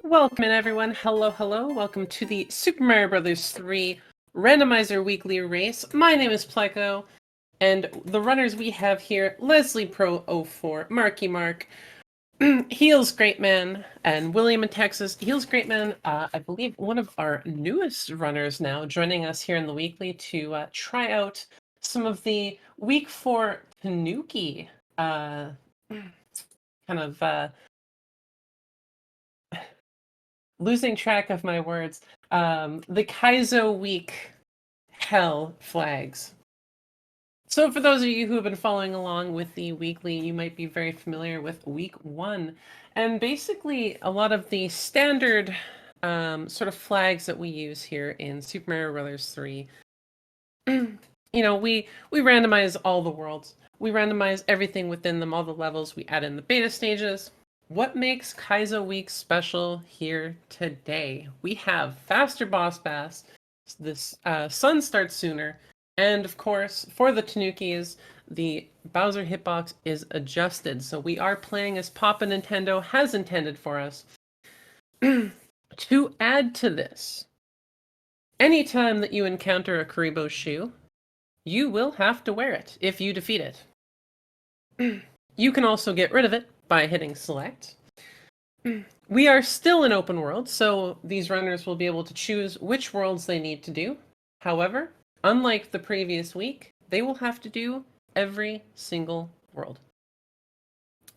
Welcome in everyone. Hello, hello. Welcome to the Super Mario Bros. 3 Randomizer Weekly Race. My name is Pleco, and the runners we have here, Leslie Pro 04, Marky Mark, Heels Great Man, and William in Texas. Heels Great Man, I believe one of our newest runners now, joining us here in the weekly to try out some of the Week 4 Tanuki kind of losing track of my words. The Kaizo Week Hell flags. So for those of you who have been following along with the weekly, you might be very familiar with Week 1. And basically a lot of the standard sort of flags that we use here in Super Mario Bros. 3. we randomize all the worlds. We randomize everything within them, all the levels. We add in the beta stages. What makes Kaizo Week special here today? We have faster boss bass, this sun starts sooner, and of course, for the Tanukis, the Bowser hitbox is adjusted. So we are playing as Papa Nintendo has intended for us. To add to this, anytime that you encounter a Karibo shoe, you will have to wear it if you defeat it. You can also get rid of it by hitting select. We are still in open world, so these runners will be able to choose which worlds they need to do. However, unlike the previous week, they will have to do every single world.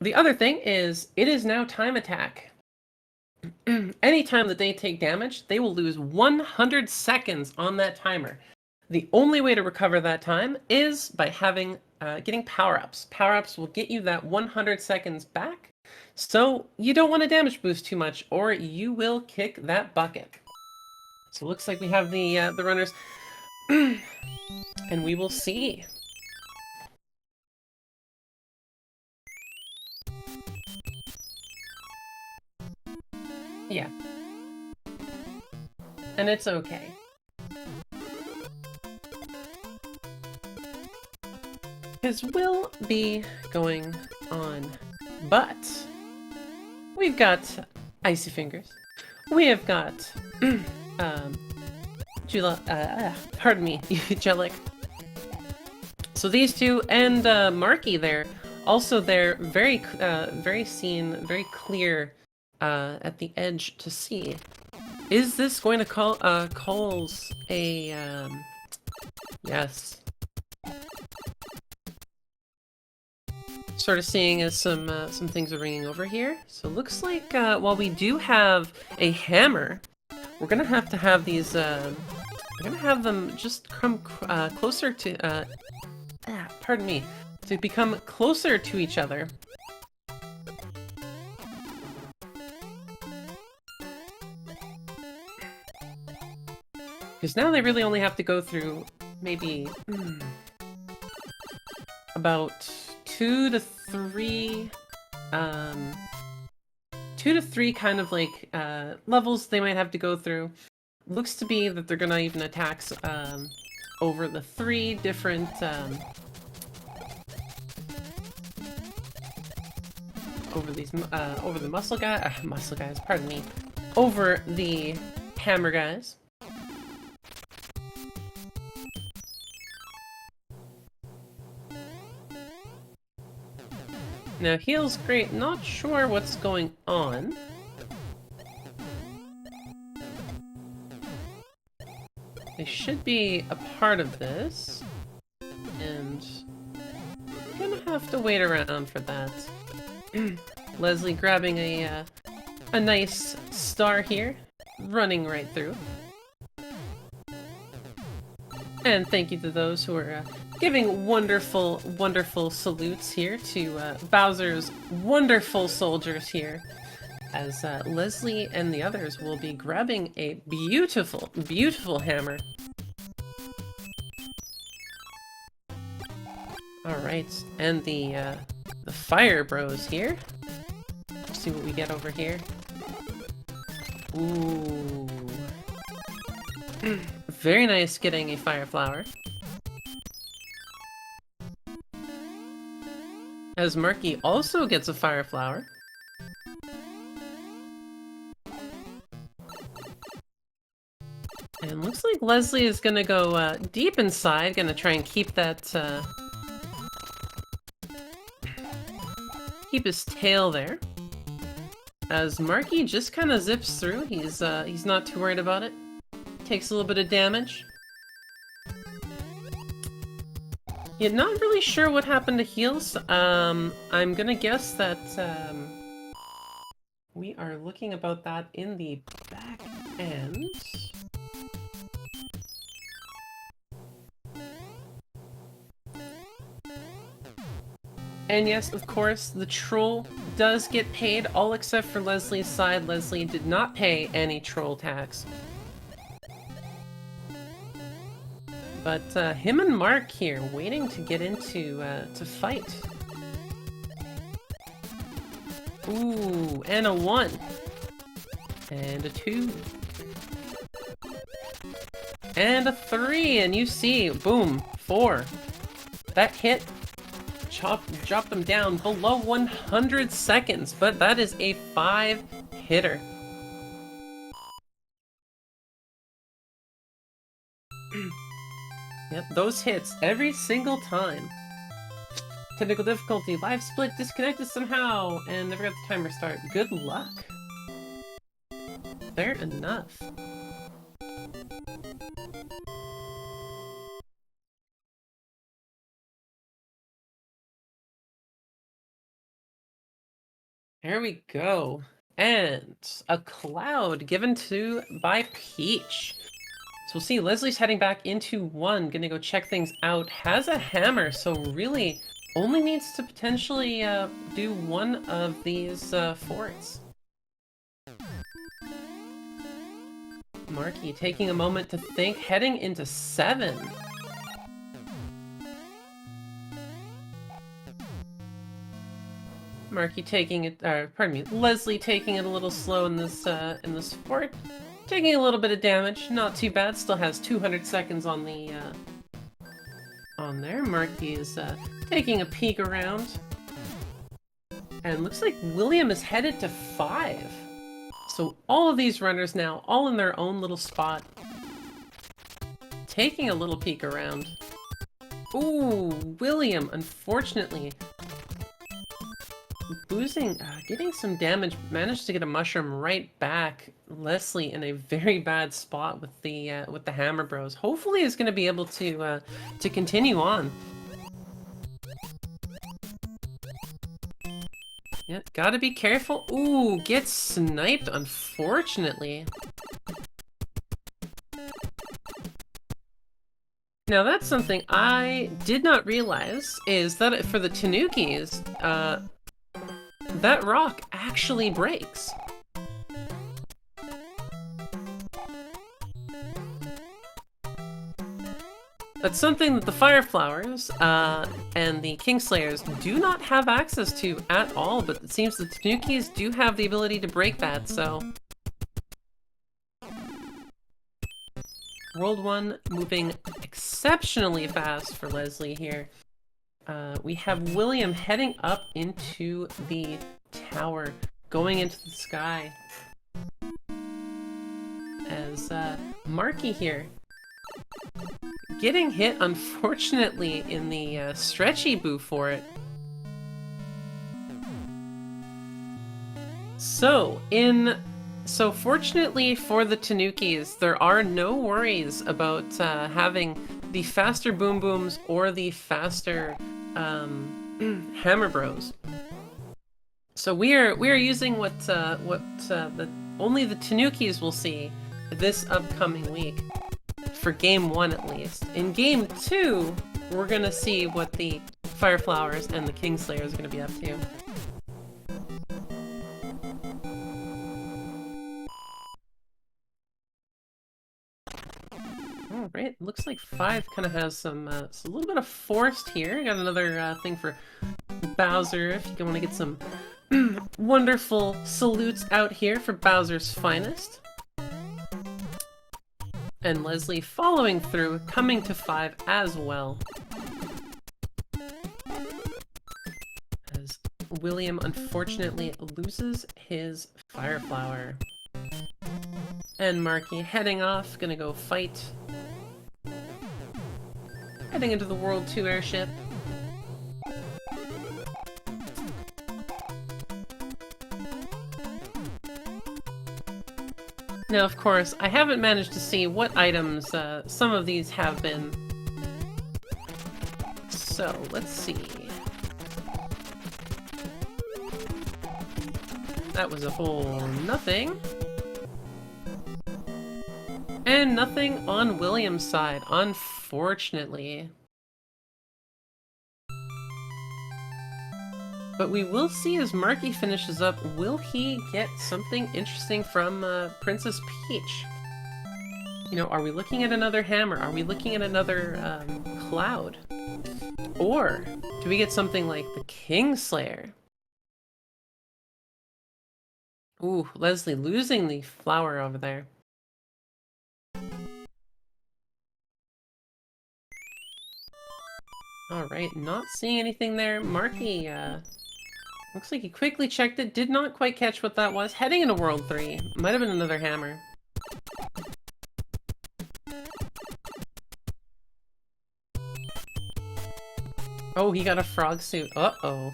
The other thing is, it is now time attack. Anytime that they take damage, they will lose 100 seconds on that timer. The only way to recover that time is by getting power-ups. Power-ups will get you that 100 seconds back, so you don't want to damage boost too much, or you will kick that bucket. So it looks like we have the runners, and we will see. Yeah. And it's okay. Because we'll be going on, but we've got Icy Fingers. We have got pardon me, Jellic. So these two and Marky there, also they're very clear at the edge to see. Is this going to cause a yes? Sort of seeing as some things are ringing over here. So it looks like while we do have a hammer, we're gonna have to have these. We're gonna have them just come closer to. Pardon me, to become closer to each other. Because now they really only have to go through maybe about 2 to 3 kind of like levels they might have to go through. Looks to be that they're gonna even attack over the 3 different over the muscle guys, pardon me, over the hammer guys. Now, Heel's great, not sure what's going on. They should be a part of this, and I'm gonna have to wait around for that. Leslie grabbing a nice star here, running right through. And thank you to those who are giving wonderful, wonderful salutes here to Bowser's wonderful soldiers here, as Leslie and the others will be grabbing a beautiful, beautiful hammer. Alright, and the Fire Bros here. Let's see what we get over here. Ooh. Very nice getting a Fire Flower. As Marky also gets a Fire Flower. And looks like Leslie is gonna go deep inside, gonna try and keep that, keep his tail there. As Marky just kind of zips through, he's not too worried about it. Takes a little bit of damage. Yeah, not really sure what happened to heals. I'm gonna guess that, we are looking about that in the back end. And yes, of course, the troll does get paid, all except for Leslie's side. Leslie did not pay any troll tax. But him and Mark here, waiting to get into, to fight. Ooh, and a 1. And a 2. And a 3, and you see, boom, 4. That hit dropped them down below 100 seconds, but that is a 5-hitter. Yep, those hits every single time. Technical difficulty, live split disconnected somehow, and never got the timer start. Good luck. Fair enough. There we go. And a cloud given by Peach. So we'll see, Leslie's heading back into 1, gonna go check things out. Has a hammer, so really only needs to potentially do one of these forts. Marky taking a moment to think, heading into 7. Marky taking it, pardon me, Leslie taking it a little slow in this fort. Taking a little bit of damage, not too bad, still has 200 seconds on the, on there. Marky is, taking a peek around. And looks like William is headed to 5. So all of these runners now, all in their own little spot. Taking a little peek around. Ooh, William, unfortunately, getting some damage, managed to get a mushroom right back. Leslie in a very bad spot with the Hammer Bros. Hopefully is going to be able to continue on. Yeah, gotta be careful. Ooh, gets sniped, unfortunately. Now that's something I did not realize, is that for the Tanukis, that rock actually breaks. That's something that the Fireflowers and the Kingslayers do not have access to at all, but it seems the Tanukis do have the ability to break that, so... World 1 moving exceptionally fast for Leslie here. We have William heading up into the tower, going into the sky. As Marky here, getting hit, unfortunately, in the stretchy boo for it. So fortunately for the Tanukis, there are no worries about having the faster Boom Booms or the faster Hammer Bros. So we are using what only the Tanukis will see this upcoming week, for Game 1 at least. In Game 2, we're gonna see what the Fireflowers and the Kingslayers are gonna be up to. Alright, looks like 5 kind of has some, a little bit of forest here. Got another thing for Bowser, if you want to get some wonderful salutes out here for Bowser's finest. And Leslie following through, coming to 5 as well. As William unfortunately loses his Fireflower. And Marky heading off, gonna go fight. Heading into the World 2 airship. Now, of course, I haven't managed to see what items some of these have been. So, let's see. That was a whole nothing. And nothing on William's side, unfortunately. But we will see as Marky finishes up, will he get something interesting from Princess Peach? You know, are we looking at another hammer? Are we looking at another cloud? Or do we get something like the Kingslayer? Ooh, Leslie losing the flower over there. Alright, not seeing anything there. Marky, looks like he quickly checked it, did not quite catch what that was. Heading into World 3. Might have been another hammer. Oh, he got a frog suit. Uh-oh.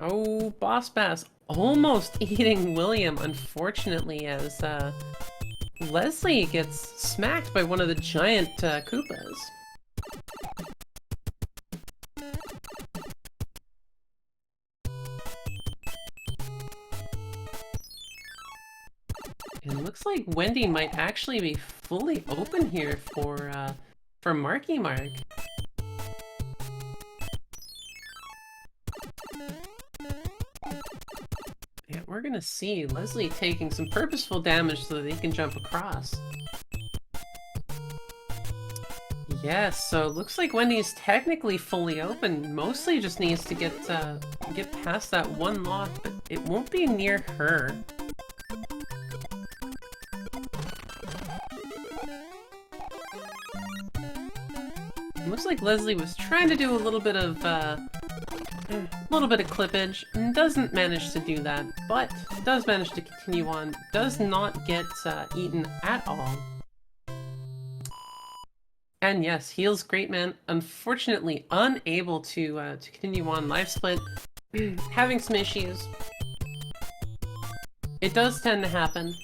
Oh, Boss Bass almost eating William, unfortunately, as Leslie gets smacked by one of the giant Koopas. And it looks like Wendy might actually be fully open here for Marky Mark. Yeah, we're gonna see Leslie taking some purposeful damage so that he can jump across. Yes, so it looks like Wendy's technically fully open. Mostly just needs to get past that one lock, but it won't be near her. It looks like Leslie was trying to do a little bit of clippage, and doesn't manage to do that, but does manage to continue on, does not get eaten at all. And yes, heals Great Man, unfortunately unable to continue on. Life split, having some issues. It does tend to happen.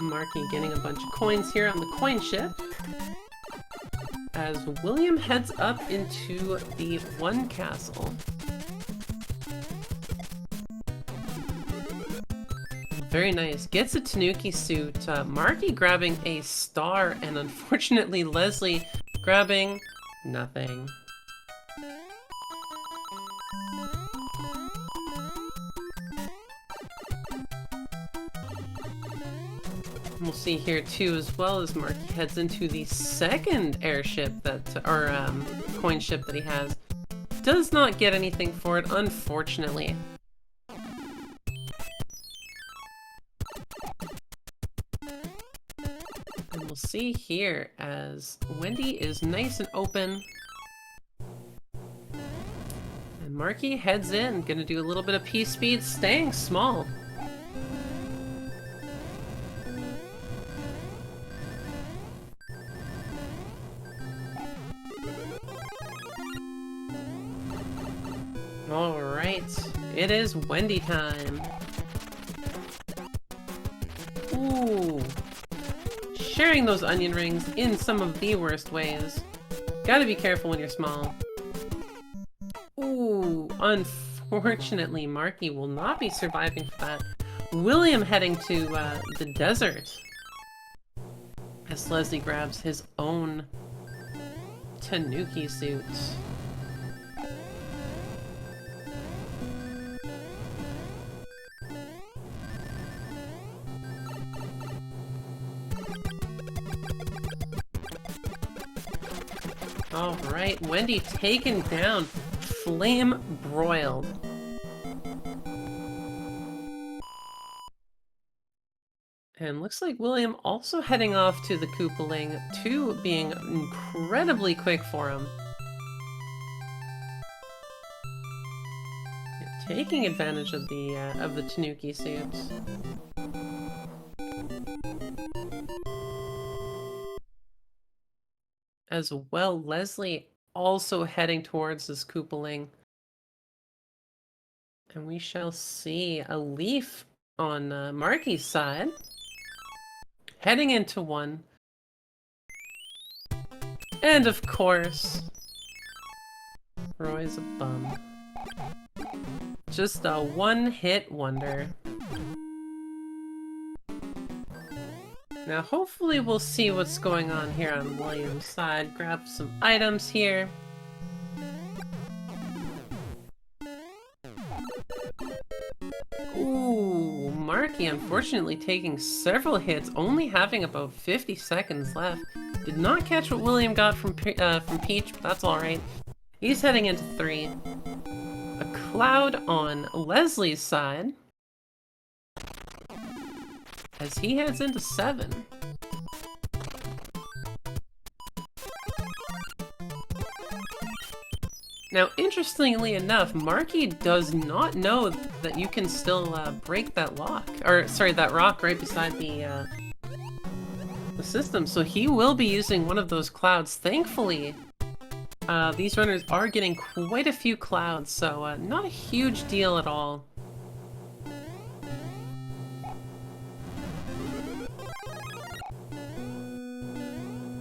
Marky getting a bunch of coins here on the coin ship. As William heads up into the One Castle. Very nice. Gets a Tanuki suit. Marky grabbing a star, and unfortunately Leslie grabbing nothing. We'll see here too, as well, as Marky heads into the second airship coin ship that he has. Does not get anything for it, unfortunately. And we'll see here as Wendy is nice and open. And Marky heads in, gonna do a little bit of P speed, staying small. Alright, it is Wendy time. Ooh. Sharing those onion rings in some of the worst ways. Gotta be careful when you're small. Ooh, unfortunately, Marky will not be surviving for that. William heading to the desert. As Leslie grabs his own Tanuki suit. Alright, Wendy taken down, flame broiled. And looks like William also heading off to the Koopaling, 2 being incredibly quick for him. taking advantage of the Tanuki suits. As well, Leslie also heading towards this Koopaling. And we shall see a leaf on Marky's side. Heading into one. And of course, Roy's a bum. Just a one-hit wonder. Now hopefully we'll see what's going on here on William's side. Grab some items here. Ooh, Marky unfortunately taking several hits, only having about 50 seconds left. Did not catch what William got from Peach, but that's alright. He's heading into 3. A cloud on Leslie's side. As he heads into 7. Now, interestingly enough, Marky does not know that you can still break that lock, or sorry, that rock right beside the system. So he will be using one of those clouds. Thankfully, these runners are getting quite a few clouds, so not a huge deal at all.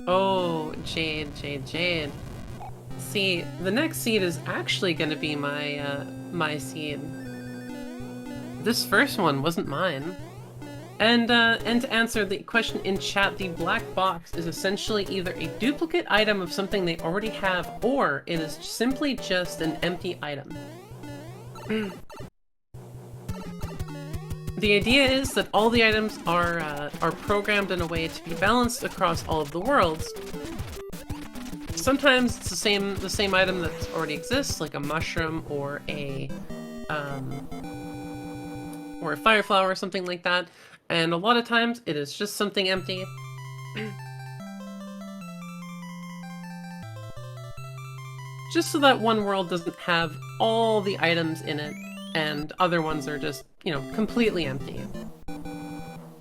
Oh, Jade, Jade, Jade. See, the next seed is actually going to be my seed. This first one wasn't mine. And to answer the question in chat, the black box is essentially either a duplicate item of something they already have, or it is simply just an empty item. The idea is that all the items are programmed in a way to be balanced across all of the worlds. Sometimes it's the same item that already exists, like a mushroom or a fire flower or something like that. And a lot of times it is just something empty. Just so that one world doesn't have all the items in it, and other ones are just, you know, completely empty.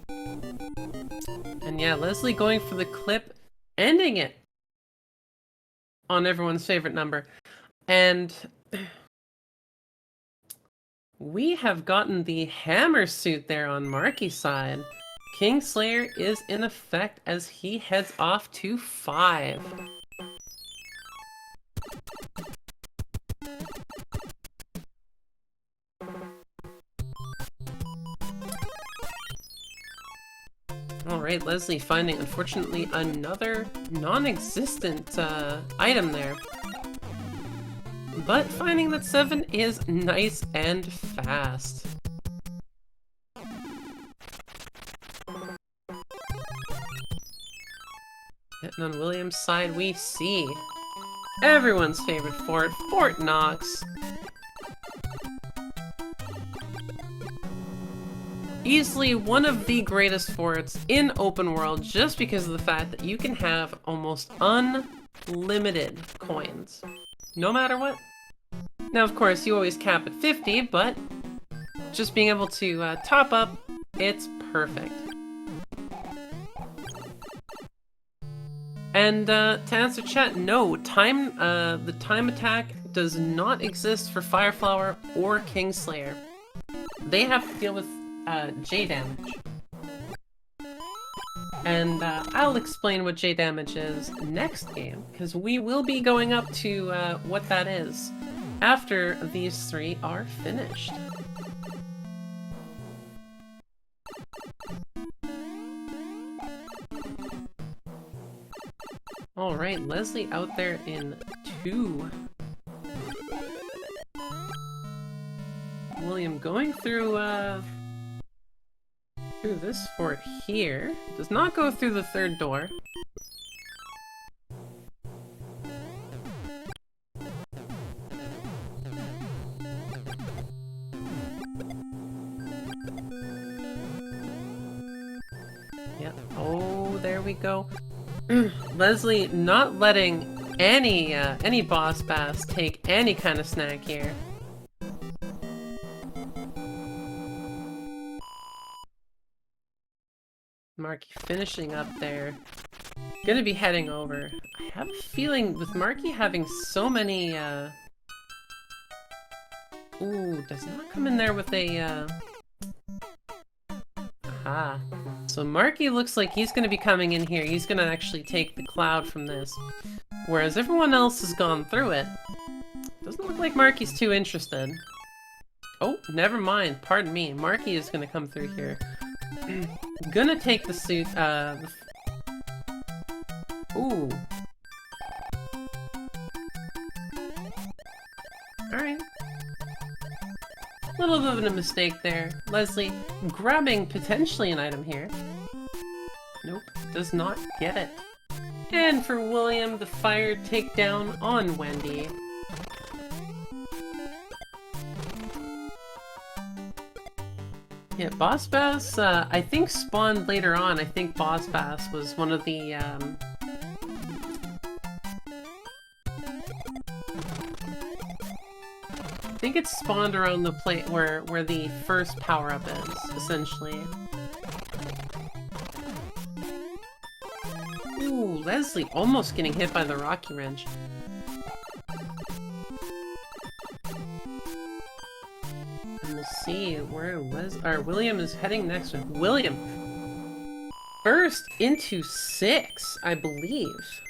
And yeah, Leslie going for the clip, ending it on everyone's favorite number. And we have gotten the hammer suit there on Marky's side. Kingslayer is in effect as he heads off to 5. Alright, Leslie finding, unfortunately, another non-existent item there. But finding that 7 is nice and fast. And on William's side, we see everyone's favorite fort, Fort Knox. Easily one of the greatest forts in open world, just because of the fact that you can have almost unlimited coins, no matter what. Now, of course, you always cap at 50, but just being able to top up, it's perfect. And to answer chat, no, the time attack does not exist for Fireflower or Kingslayer. They have to deal with J damage. And I'll explain what J damage is next game, because we will be going up to what that is after these 3 are finished. Alright, Leslie out there in 2. William going through this fort here. Does not go through the 3rd door. Yep. Oh, there we go. Leslie not letting any boss bass take any kind of snack here. Marky finishing up there. Gonna be heading over. I have a feeling with Marky having so many, Ooh, does not come in there with a, Aha. So Marky looks like he's gonna be coming in here. He's gonna actually take the cloud from this. Whereas everyone else has gone through it. Doesn't look like Marky's too interested. Oh, never mind. Pardon me. Marky is gonna come through here. Gonna take the suit, Ooh. Alright. Little bit of a mistake there. Leslie grabbing potentially an item here. Nope, does not get it. And for William, the fire takedown on Wendy. Yeah, Boss Bass, I think spawned later on. I think Boss Bass was one of the, I think it's spawned around the plate where the first power-up is, essentially. Ooh, Leslie almost getting hit by the Rocky Wrench. And we'll see where William is heading next with William. First into 6, I believe.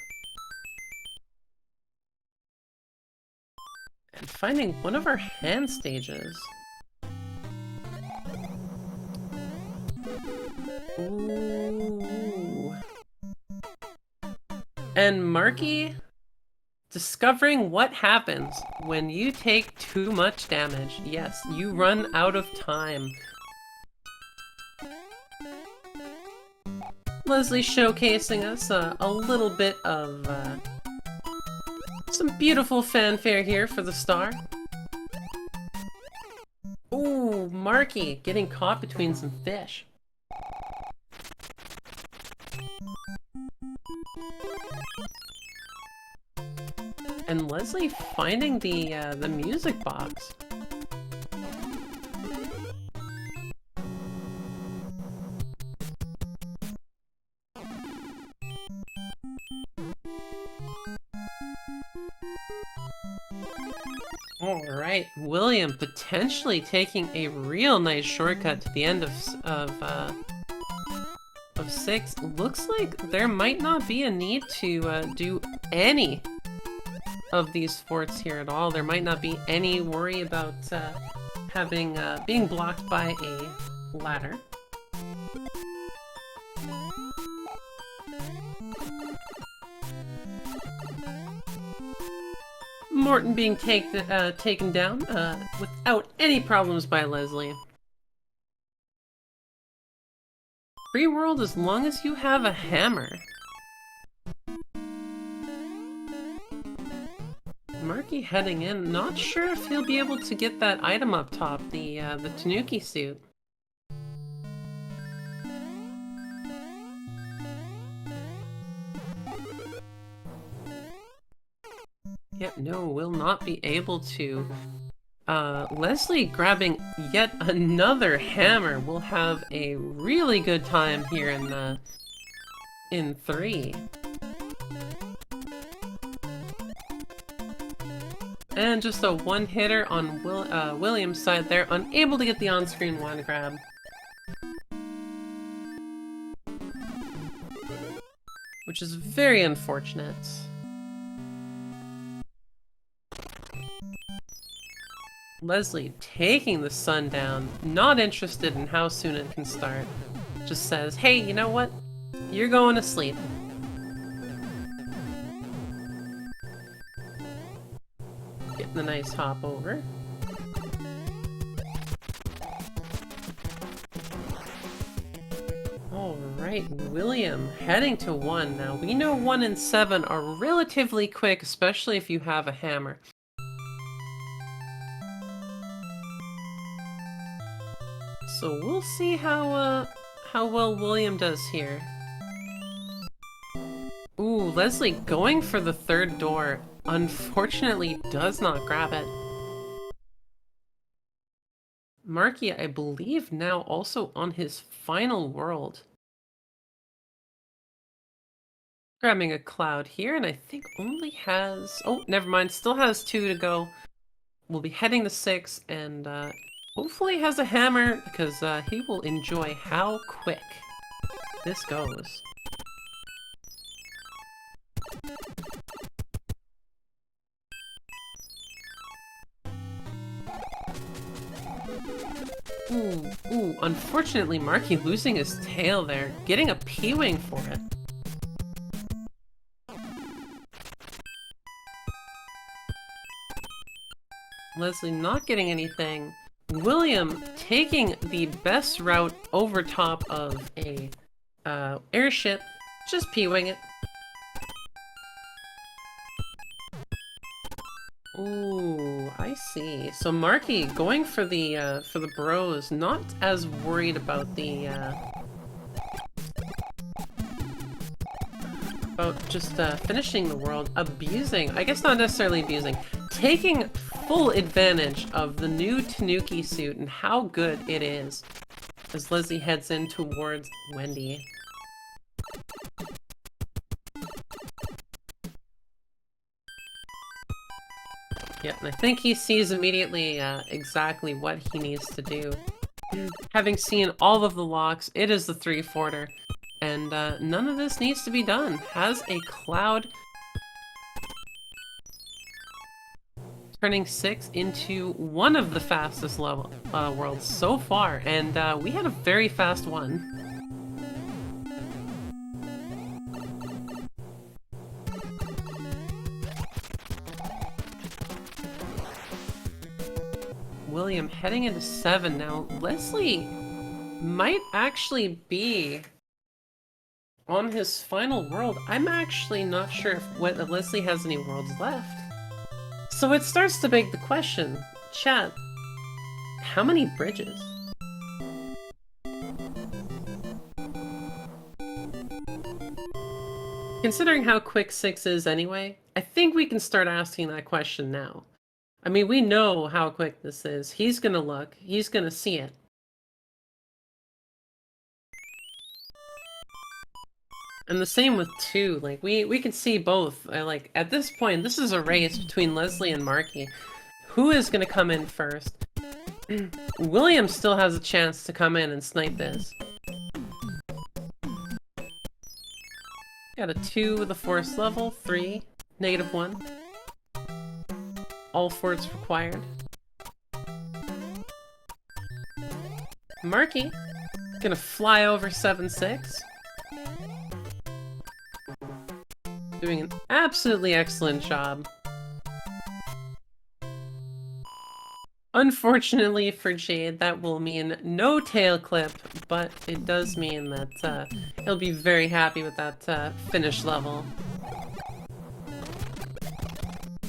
And finding one of our hand stages. Ooh. And Marky discovering what happens when you take too much damage. Yes, you run out of time. Leslie showcasing us a little bit of some beautiful fanfare here for the star. Ooh, Marky getting caught between some fish. And Leslie finding the music box. Alright, William potentially taking a real nice shortcut to the end of 6. Looks like there might not be a need to do any of these forts here at all. There might not be any worry about having being blocked by a ladder. Morton being taken down without any problems by Leslie. Free world as long as you have a hammer. Marky heading in, not sure if he'll be able to get that item up top, the Tanuki suit. Yep, no, will not be able to. Leslie grabbing yet another hammer will have a really good time here in 3. And just a one-hitter on William's side there, unable to get the on-screen one grab. Which is very unfortunate. Leslie taking the sun down, not interested in how soon it can start. Just says, hey, you know what? You're going to sleep. Getting a nice hop over. Alright, William heading to 1 now. We know 1 and 7 are relatively quick, especially if you have a hammer. So we'll see how well William does here. Ooh, Leslie going for the 3rd door. Unfortunately, does not grab it. Marky, I believe, now also on his final world. Grabbing a cloud here, and I think only has... Oh, never mind. Still has 2 to go. We'll be heading to 6, and hopefully has a hammer, because he will enjoy how quick this goes. Ooh, unfortunately, Marky losing his tail there, getting a P-Wing for it. Leslie not getting anything. William taking the best route over top of a airship, just P-Wing it. Ooh, I see. So Marky going for the bros, not as worried about the about just finishing the world, abusing, I guess not necessarily abusing, taking full advantage of the new Tanuki suit and how good it is as Leslie heads in towards Wendy. Yeah, and I think he sees immediately exactly what he needs to do. Having seen all of the locks, it is the 3-forter, and none of this needs to be done. Has a cloud, turning 6 into one of the fastest level worlds so far, and we had a very fast one. William heading into 7 now. Leslie might actually be on his final world. I'm actually not sure if Leslie has any worlds left. So it starts to beg the question, chat, how many bridges? Considering how quick 6 is anyway, I think we can start asking that question now. I mean, we know how quick this is. He's gonna look. He's gonna see it. And the same with 2. Like, we can see both. Like, at this point, this is a race between Leslie and Marky. Who is gonna come in first? William still has a chance to come in and snipe this. Got a 2 with a force level, 3, -1. All forts required. Marky gonna fly over 7-6. Doing an absolutely excellent job. Unfortunately for Jade, that will mean no tail clip, but it does mean that he'll be very happy with that finish level.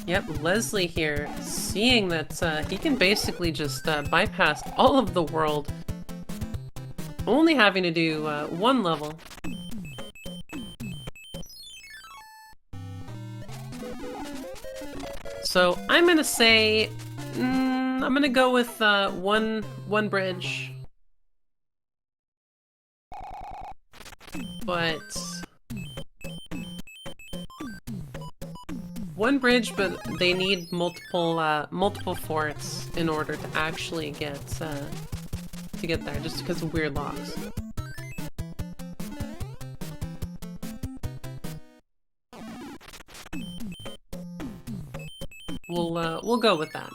Yep, Leslie here, seeing that he can basically just bypass all of the world, only having to do 1 level. So I'm gonna say, I'm gonna go with one bridge, but... One bridge, but they need multiple forts in order to actually get there, just because of weird locks. We'll go with that.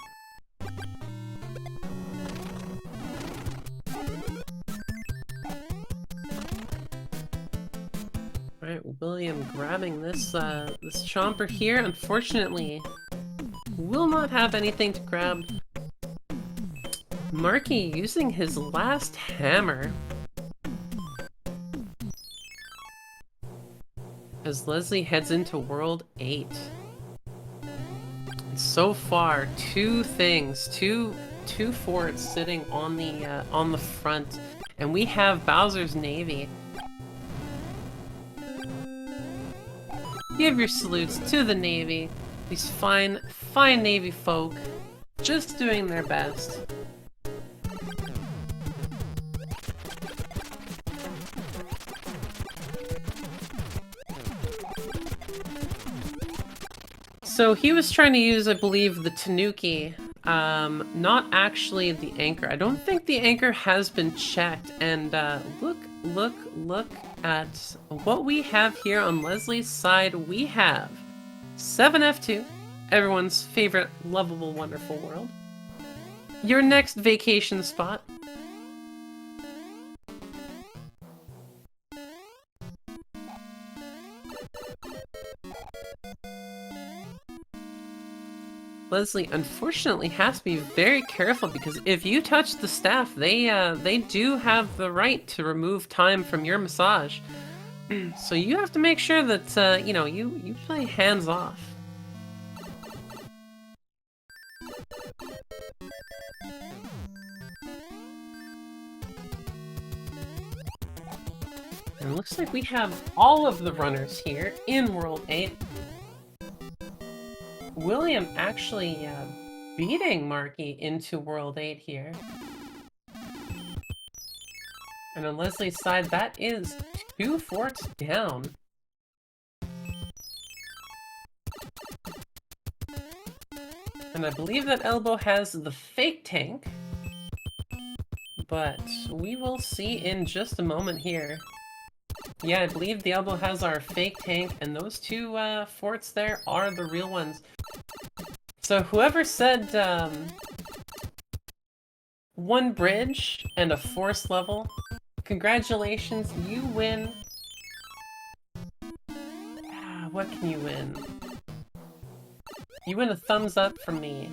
Alright, William grabbing this this chomper here, unfortunately will not have anything to grab. Marky using his last hammer as Leslie heads into World 8. And so far, 2 things, two forts sitting on the front, and we have Bowser's Navy. Give your salutes to the Navy. These fine Navy folk, just doing their best. So he was trying to use, I believe, the Tanuki, not actually the anchor. I don't think the anchor has been checked. And look at what we have here on Leslie's side. We have 7F2, everyone's favorite lovable, wonderful world. Your next vacation spot. Leslie unfortunately has to be very careful because if you touch the staff, they do have the right to remove time from your massage. So you have to make sure that you know, you play hands off. And it looks like we have all of the runners here in World 8. William actually beating Marky into World 8 here. And on Leslie's side, that is 2 forts down. And I believe that Elbow has the fake tank. But we will see in just a moment here. Yeah, I believe the Elbow has our fake tank, and those 2 forts there are the real ones. So whoever said 1 bridge and a force level, congratulations, you win. What can you win? You win a thumbs up from me.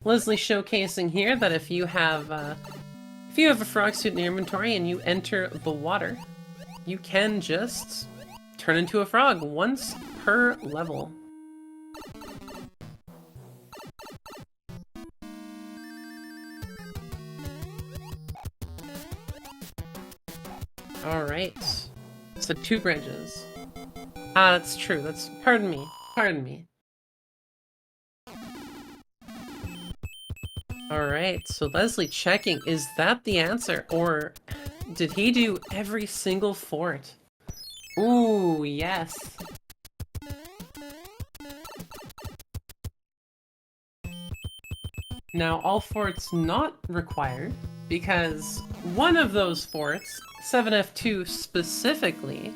Leslie showcasing here that if you have a frog suit in your inventory and you enter the water, you can just turn into a frog once per level. Alright. So 2 bridges. That's true. That's... Pardon me. Pardon me. Alright, so Leslie checking. Is that the answer? Or did he do every single fort? Ooh, yes. Now, all forts not required, because one of those forts, 7F2 specifically,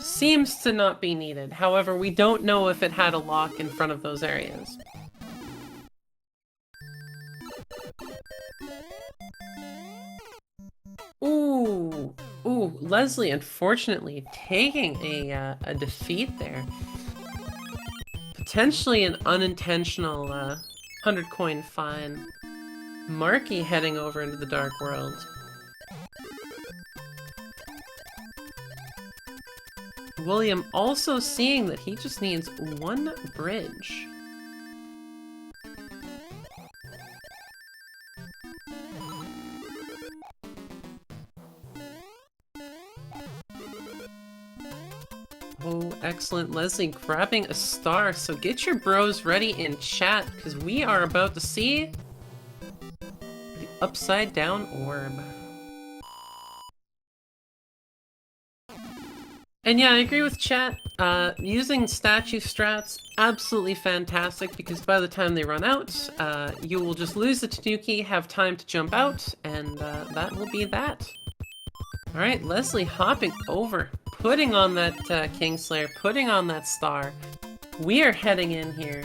seems to not be needed. However, we don't know if it had a lock in front of those areas. Ooh, Leslie unfortunately taking a defeat there. Potentially an unintentional 100 coin fine. Marky heading over into the Dark World. William also seeing that he just needs 1 bridge. Oh, excellent. Leslie grabbing a star. So get your bros ready in chat, because we are about to see the upside down orb. And yeah, I agree with chat. Using statue strats, absolutely fantastic, because by the time they run out, you will just lose the Tanuki, have time to jump out, and that will be that. Alright, Leslie hopping over, putting on that Kingslayer, putting on that star. We are heading in here.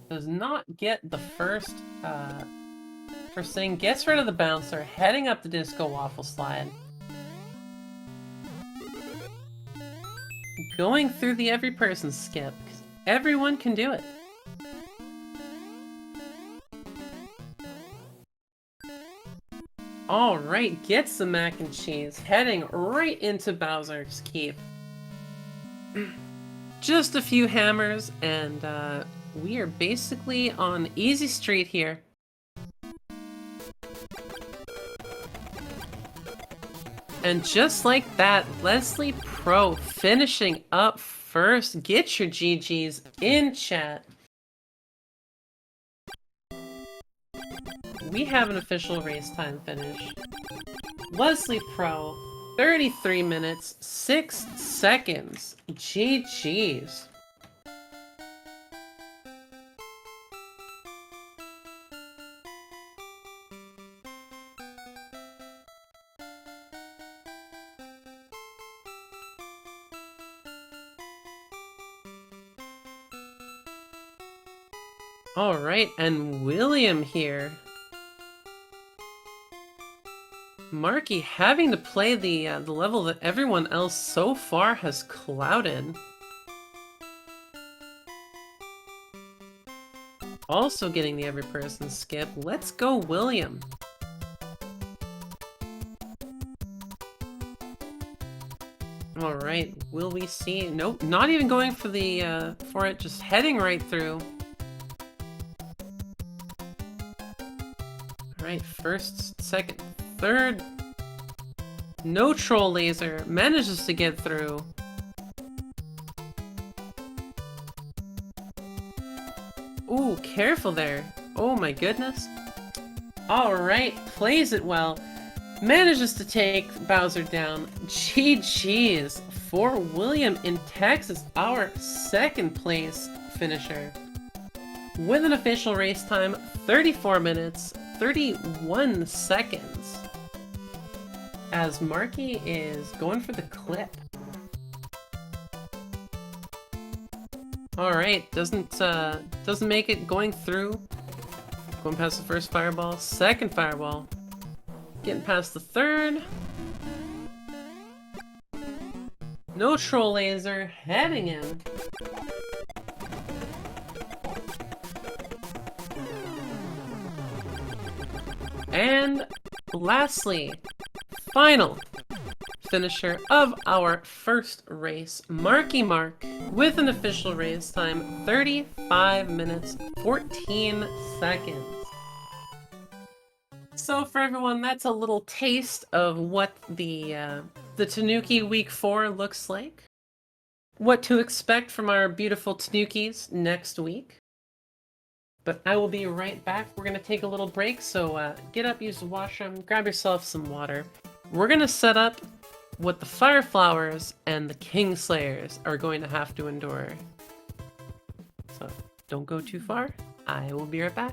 Does not get the first thing. Gets rid of the bouncer, heading up the disco waffle slide. Going through the every person skip, because everyone can do it. Alright, gets the mac and cheese, heading right into Bowser's Keep. Just a few hammers, and we are basically on easy street here. And just like that, Leslie Pro finishing up first. Get your GGs in chat. we have an official race time finish. Leslie Pro, 33 minutes, 6 seconds. GG's. Alright, and William here. Marky having to play the level that everyone else so far has clouded. Also getting the every person skip. Let's go, William. Alright, will we see? Nope, not even going for the for it, just heading right through. Alright, first, second, third. No troll laser. Manages to get through. Ooh, careful there. Oh my goodness. Alright, plays it well. Manages to take Bowser down. GG's for William in Texas, our second place finisher. With an official race time, 34 minutes, 31 seconds. As Marky is going for the clip. Alright, doesn't make it going through. Going past the first fireball, second fireball. Getting past the third. No troll laser, heading in. And lastly, final finisher of our first race, Marky Mark, with an official race time, 35 minutes, 14 seconds. So for everyone, that's a little taste of what the Tanuki Week 4 looks like. What to expect from our beautiful Tanukis next week. But I will be right back. We're going to take a little break, so get up, use the washroom, grab yourself some water. We're going to set up what the Fire Flowers and the Kingslayers are going to have to endure. So don't go too far. I will be right back.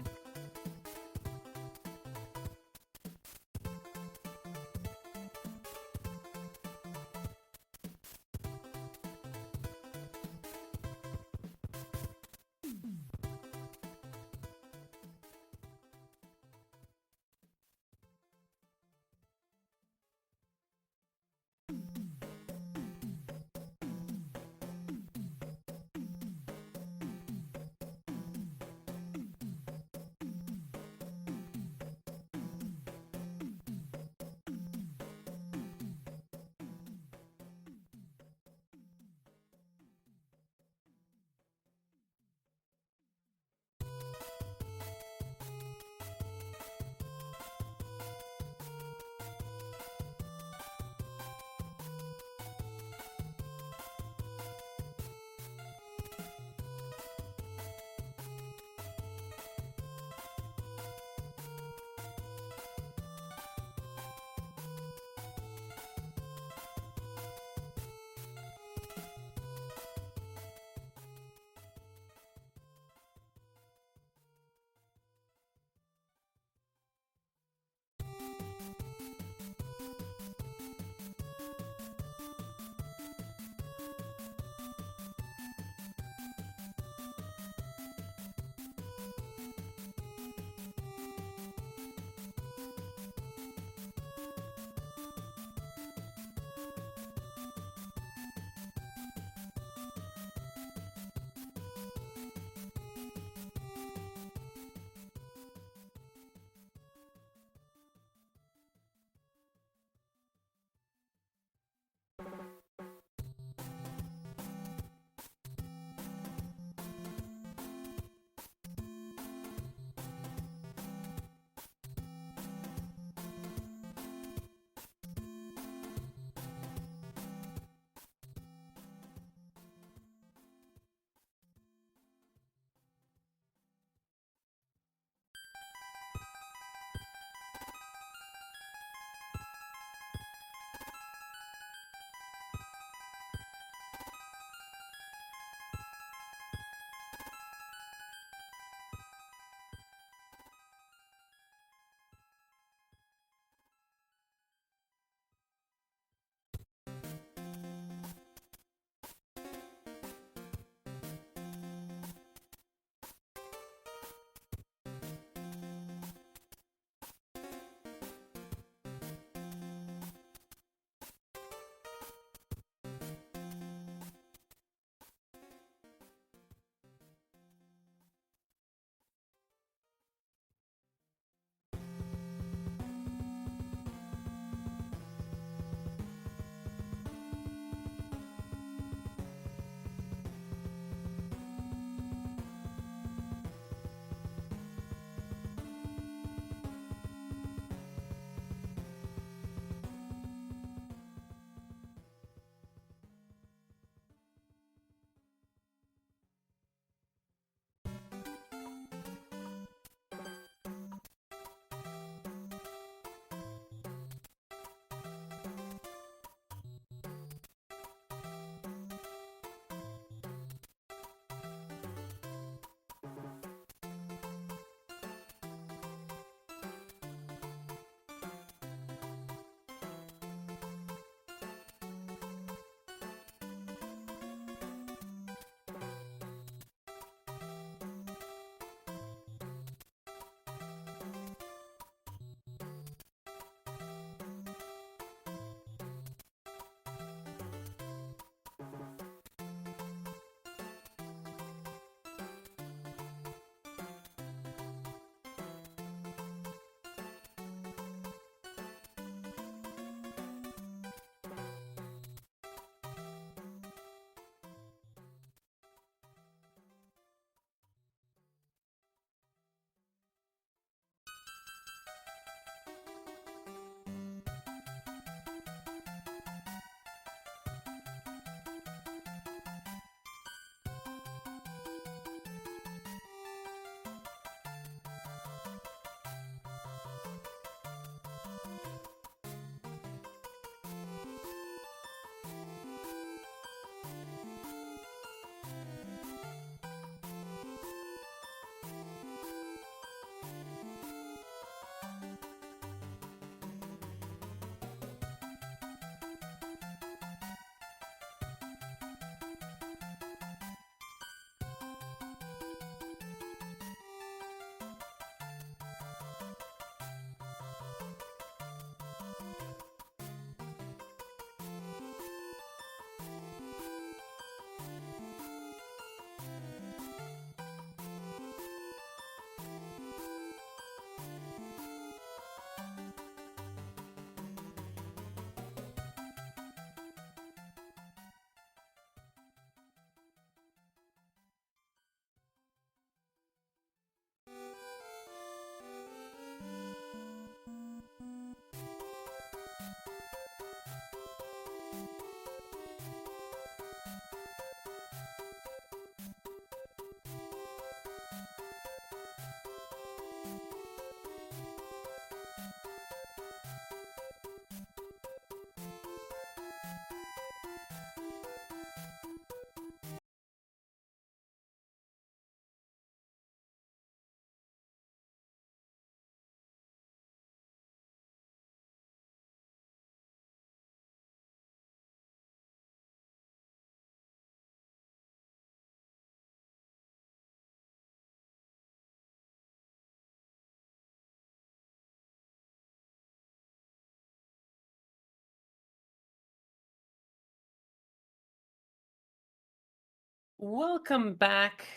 Welcome back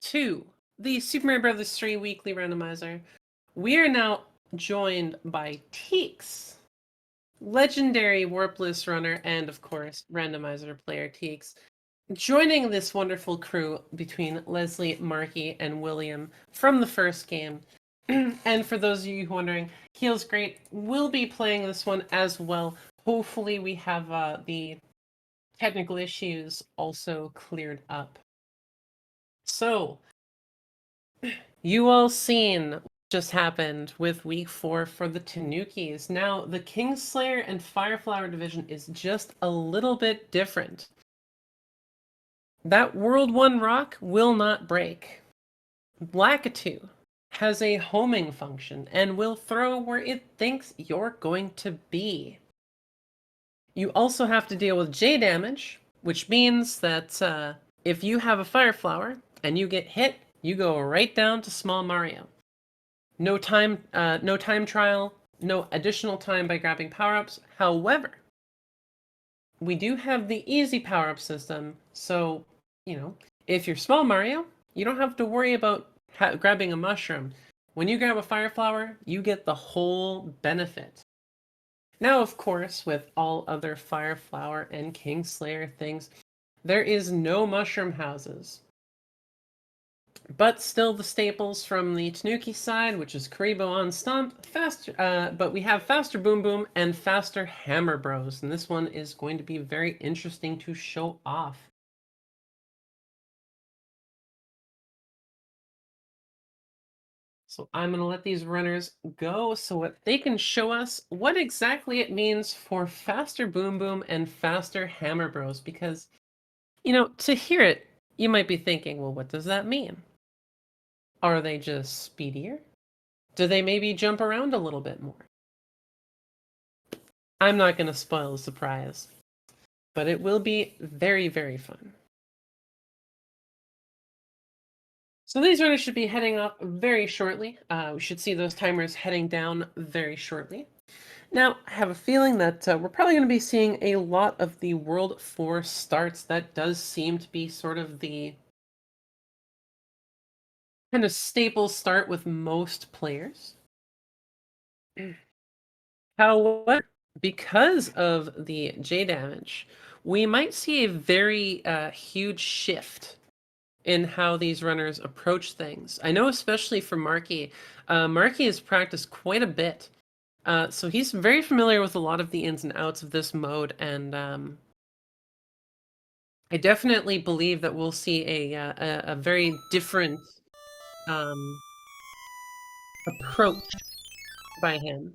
to the Super Mario Bros. 3 Weekly Randomizer. We are now joined by Teeks, legendary Warpless runner, and of course, randomizer player Teeks, joining this wonderful crew between Leslie, Marky, and William from the first game. And for those of you wondering, Heel's Great will be playing this one as well. Hopefully, we have the technical issues also cleared up. So, you all seen what just happened with week 4 for the Tanukis. Now, the Kingslayer and Fireflower division is just a little bit different. That World 1 rock will not break. Lakitu has a homing function and will throw where it thinks you're going to be. You also have to deal with J damage, which means that if you have a Fireflower and you get hit, you go right down to Small Mario. No time trial, no additional time by grabbing power-ups. However, we do have the easy power-up system, so, if you're Small Mario, you don't have to worry about grabbing a mushroom. When you grab a Fireflower, you get the whole benefit. Now, of course, with all other Fireflower and Kingslayer things, there is no mushroom houses. But still the staples from the Tanuki side, which is Karibo on Stomp, but we have Faster Boom Boom and Faster Hammer Bros, and this one is going to be very interesting to show off. So I'm going to let these runners go so they can show us what exactly it means for Faster Boom Boom and Faster Hammer Bros. Because, to hear it, you might be thinking, well, what does that mean? Are they just speedier? Do they maybe jump around a little bit more? I'm not going to spoil the surprise, but it will be very, very fun. So these runners should be heading up very shortly. We should see those timers heading down very shortly. Now, I have a feeling that we're probably going to be seeing a lot of the World 4 starts. That does seem to be sort of the kind of staple start with most players. However, because of the J damage, we might see a very huge shift in how these runners approach things. I know especially for Marky, Marky has practiced quite a bit. So he's very familiar with a lot of the ins and outs of this mode, and I definitely believe that we'll see a very different approach by him.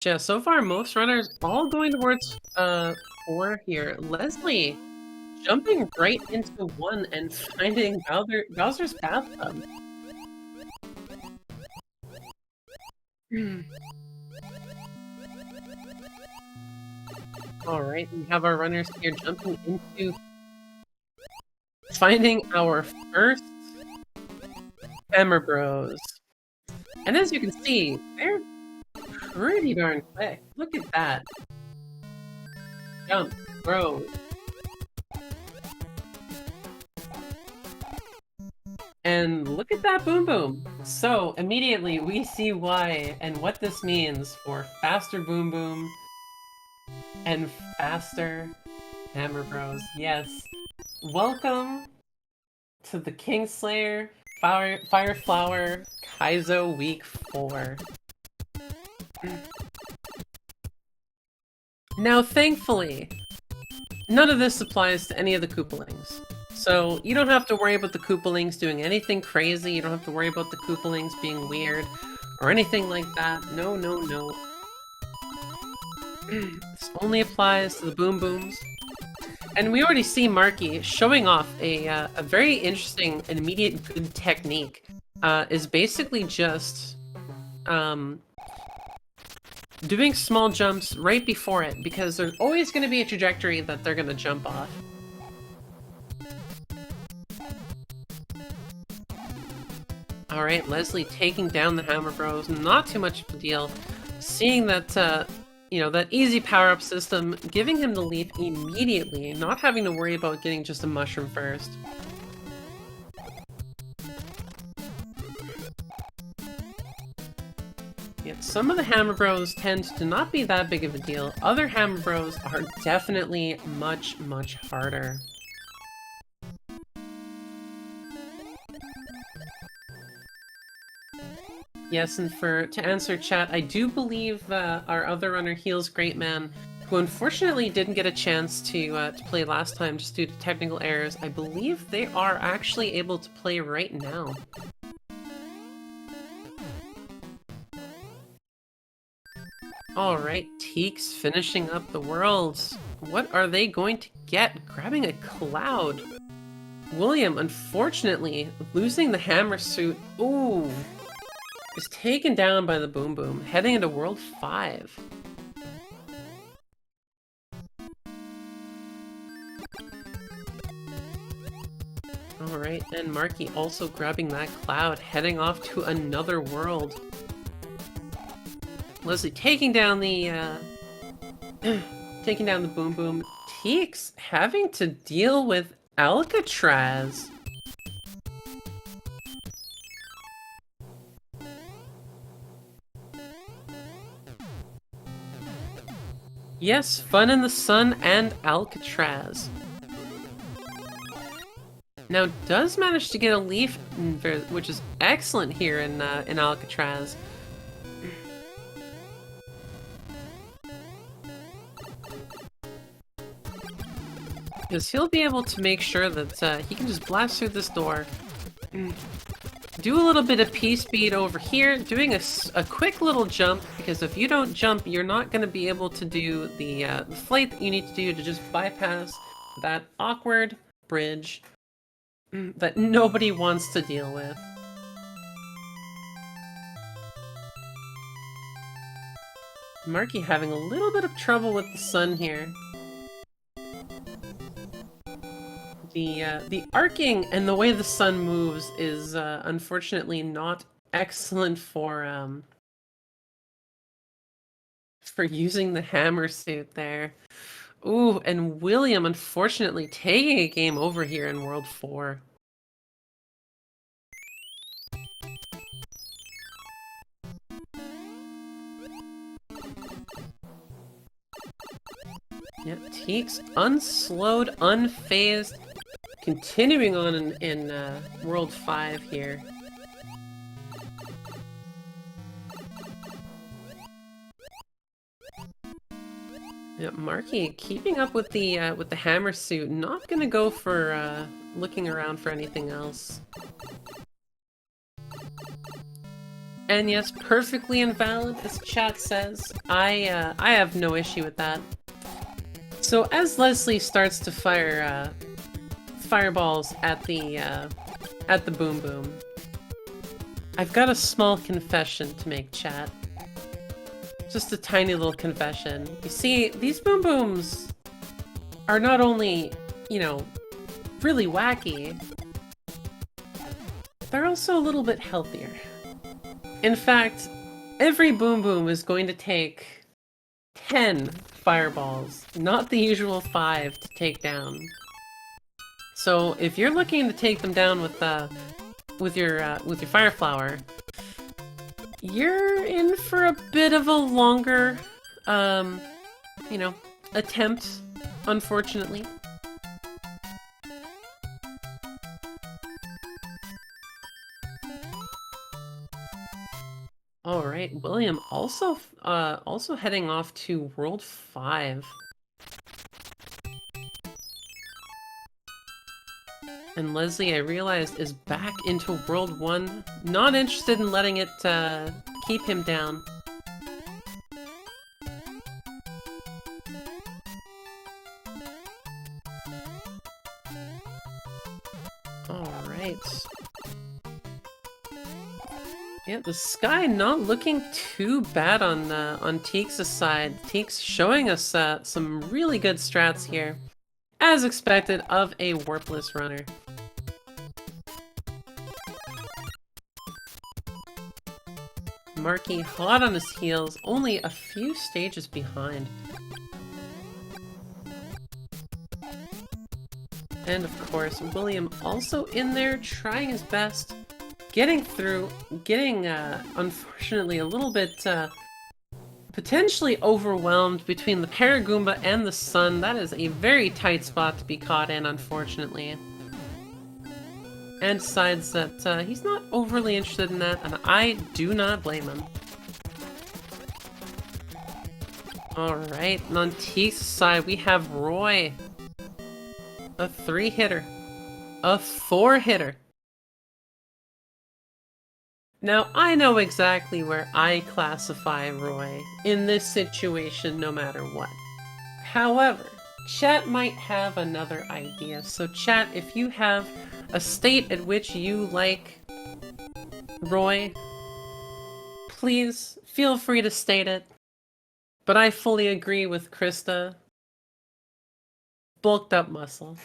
Yeah, so far most runners all going towards 4 here. Leslie jumping right into 1 and finding Bowser's bathtub. Alright, we have our runners here jumping into finding our first Hammer Bros. And as you can see, they're pretty darn quick. Look at that. Jump, throw. And look at that Boom Boom. So immediately we see why and what this means for Faster Boom Boom and Faster Hammer Bros. Yes. Welcome to the Kingslayer Fireflower Kaizo Week 4. Now, thankfully, none of this applies to any of the Koopalings. So you don't have to worry about the Koopalings doing anything crazy. You don't have to worry about the Koopalings being weird or anything like that. No, no, no. This only applies to the Boom Booms. And we already see Marky showing off a very interesting and immediate good technique. Is basically just doing small jumps right before it, because there's always going to be a trajectory that they're going to jump off. Alright, Leslie taking down the Hammer Bros. Not too much of a deal. Seeing that, you know, that easy power-up system, giving him the leaf immediately, not having to worry about getting just a mushroom first. Yet some of the Hammer Bros tend to not be that big of a deal. Other Hammer Bros are definitely much, much harder. Yes, and to answer chat, I do believe our other runner, Heels Great Man, who unfortunately didn't get a chance to play last time just due to technical errors, I believe they are actually able to play right now. Alright, Teaks finishing up the worlds. What are they going to get? Grabbing a cloud. William, unfortunately, losing the hammer suit. Ooh. Is taken down by the Boom Boom, heading into World 5. Alright, and Marky also grabbing that cloud, heading off to another world. Leslie taking down the taking down the Boom Boom. Teaks having to deal with Alcatraz. Yes, Fun in the Sun and Alcatraz. Now, does manage to get a leaf, which is excellent here in Alcatraz. Because he'll be able to make sure that he can just blast through this door. Do a little bit of P-speed over here, doing a quick little jump, because if you don't jump, you're not going to be able to do the flight that you need to do to just bypass that awkward bridge that nobody wants to deal with. Marky having a little bit of trouble with the sun here. The arcing and the way the sun moves is unfortunately not excellent for using the hammer suit there. Ooh, and William unfortunately taking a game over here in World 4. Yep, Teaks unslowed, unfazed. Continuing on in World 5 here. Yeah, Marky keeping up with the hammer suit, not gonna go for looking around for anything else. And yes, perfectly invalid, as chat says. I have no issue with that. So as Leslie starts to fire fireballs at the Boom Boom, I've got a small confession to make, chat. Just a tiny little confession. You see, these Boom Booms are not only, you know, really wacky, they're also a little bit healthier. In fact, every Boom Boom is going to take 10 fireballs, not the usual 5 to take down. So if you're looking to take them down with your fire flower, you're in for a bit of a longer, you know, attempt, unfortunately. All right, William also heading off to World 5. And Leslie, I realized, is back into World 1. Not interested in letting it keep him down. Alright. Yeah, the sky not looking too bad on Teaks' side. Teaks showing us some really good strats here. As expected of a warpless runner. Marky hot on his heels, only a few stages behind. And of course, William also in there, trying his best, getting through, getting, unfortunately, a little bit, potentially overwhelmed between the Paragoomba and the Sun. That is a very tight spot to be caught in, unfortunately. And decides that he's not overly interested in that, and I do not blame him. Alright, and on Teek's side, we have Roy. A 3-hitter. A 4-hitter. Now, I know exactly where I classify Roy in this situation no matter what. However, chat might have another idea. So chat, if you have a state at which you like Roy, please feel free to state it. But I fully agree with Krista. Bulked up muscle.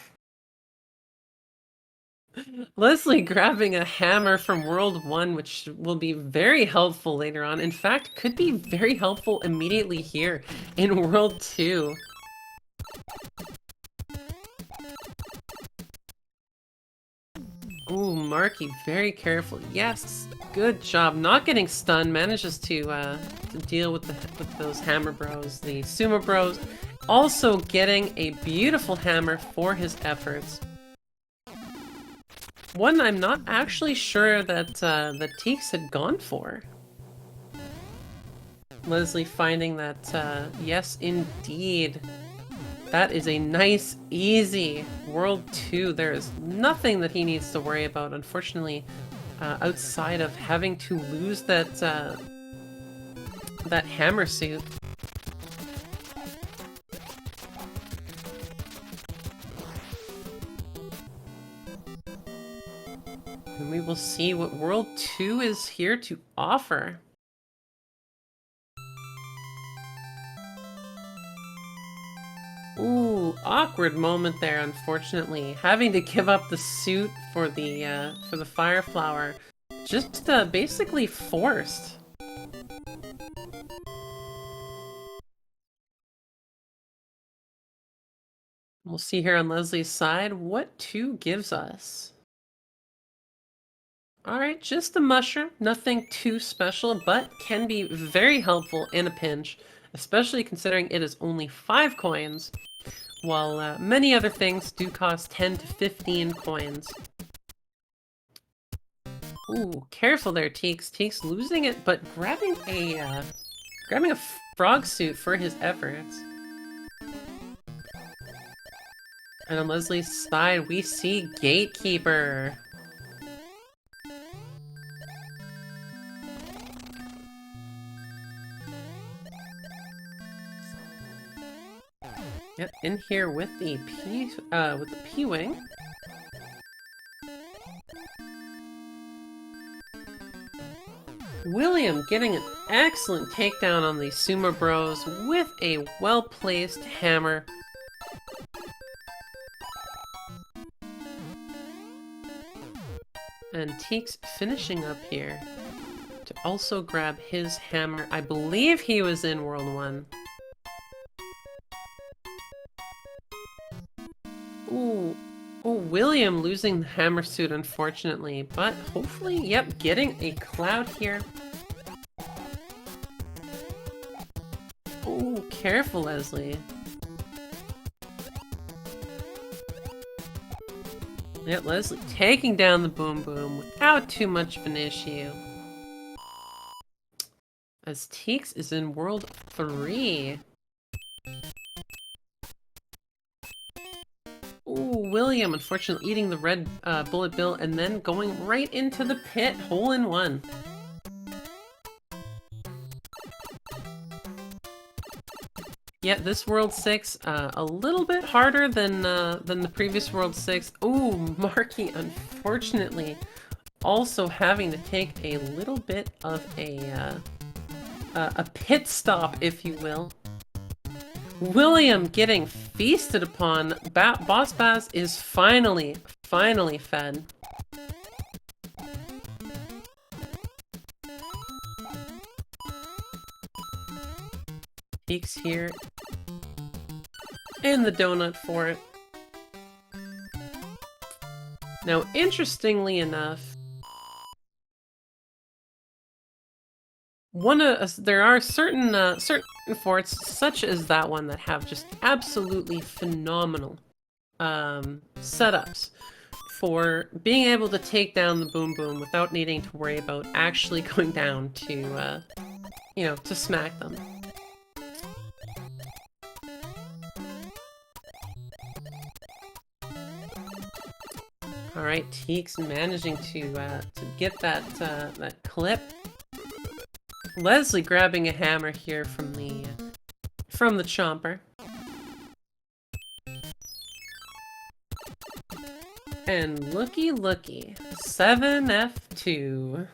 Leslie grabbing a hammer from World 1, which will be very helpful later on. In fact, could be very helpful immediately here in World 2. Ooh, Marky, very careful. Yes, good job. Not getting stunned. Manages to deal with those hammer bros, the sumo bros. Also getting a beautiful hammer for his efforts. One I'm not actually sure that that Teeks had gone for. Leslie finding that yes, indeed. That is a nice, easy World 2. There is nothing that he needs to worry about, unfortunately, outside of having to lose that that hammer suit. And we will see what World 2 is here to offer. Ooh, awkward moment there, unfortunately. Having to give up the suit for the fire flower. Just basically forced. We'll see here on Leslie's side what 2 gives us. Alright, just a mushroom. Nothing too special, but can be very helpful in a pinch. Especially considering it is only 5 coins. While many other things do cost 10 to 15 coins. Ooh, careful there, Teeks. Teeks losing it, but grabbing a frog suit for his efforts. And on Leslie's side, we see Gatekeeper. Yep, in here with the P-wing. William getting an excellent takedown on the Sumo Bros with a well-placed hammer. And Teeks finishing up here to also grab his hammer. I believe he was in World 1. Ooh, oh, William losing the hammer suit, unfortunately, but hopefully, yep, getting a cloud here. Oh, careful, Leslie. Yep, Leslie taking down the Boom Boom without too much of an issue. As Teeks is in World 3. Ooh, William, unfortunately, eating the red bullet bill and then going right into the pit, hole in one. Yeah, this World 6, a little bit harder than the previous World 6. Ooh, Marky, unfortunately, also having to take a little bit of a pit stop, if you will. William getting feasted upon. Boss Bass is finally fed. Peeks here. And the donut for it. Now, interestingly enough, there are certain forts, such as that one, that have just absolutely phenomenal setups for being able to take down the Boom Boom without needing to worry about actually going down to, you know, to smack them. Alright, Teek's managing to get that that clip. Leslie grabbing a hammer here from the chomper. And looky looky, 7F2.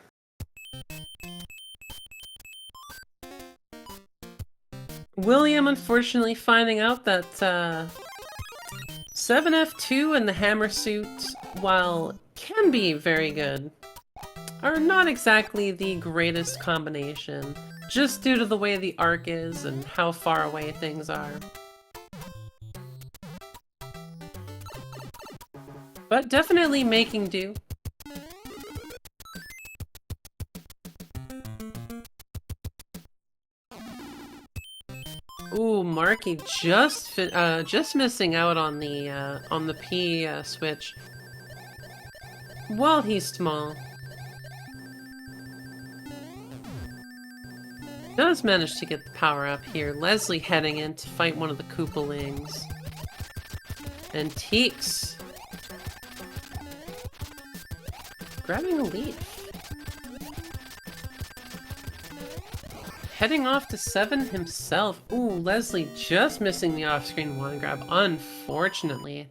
William unfortunately finding out that 7F2 and the hammer suit, while can be very good, are not exactly the greatest combination, just due to the way the arc is and how far away things are. But definitely making do. Ooh, Marky just missing out on the P switch. While he's small. Does manage to get the power up here. Leslie heading in to fight one of the Koopalings. And Teeks grabbing a leaf. Heading off to 7 himself. Ooh, Leslie just missing the off-screen one grab, unfortunately.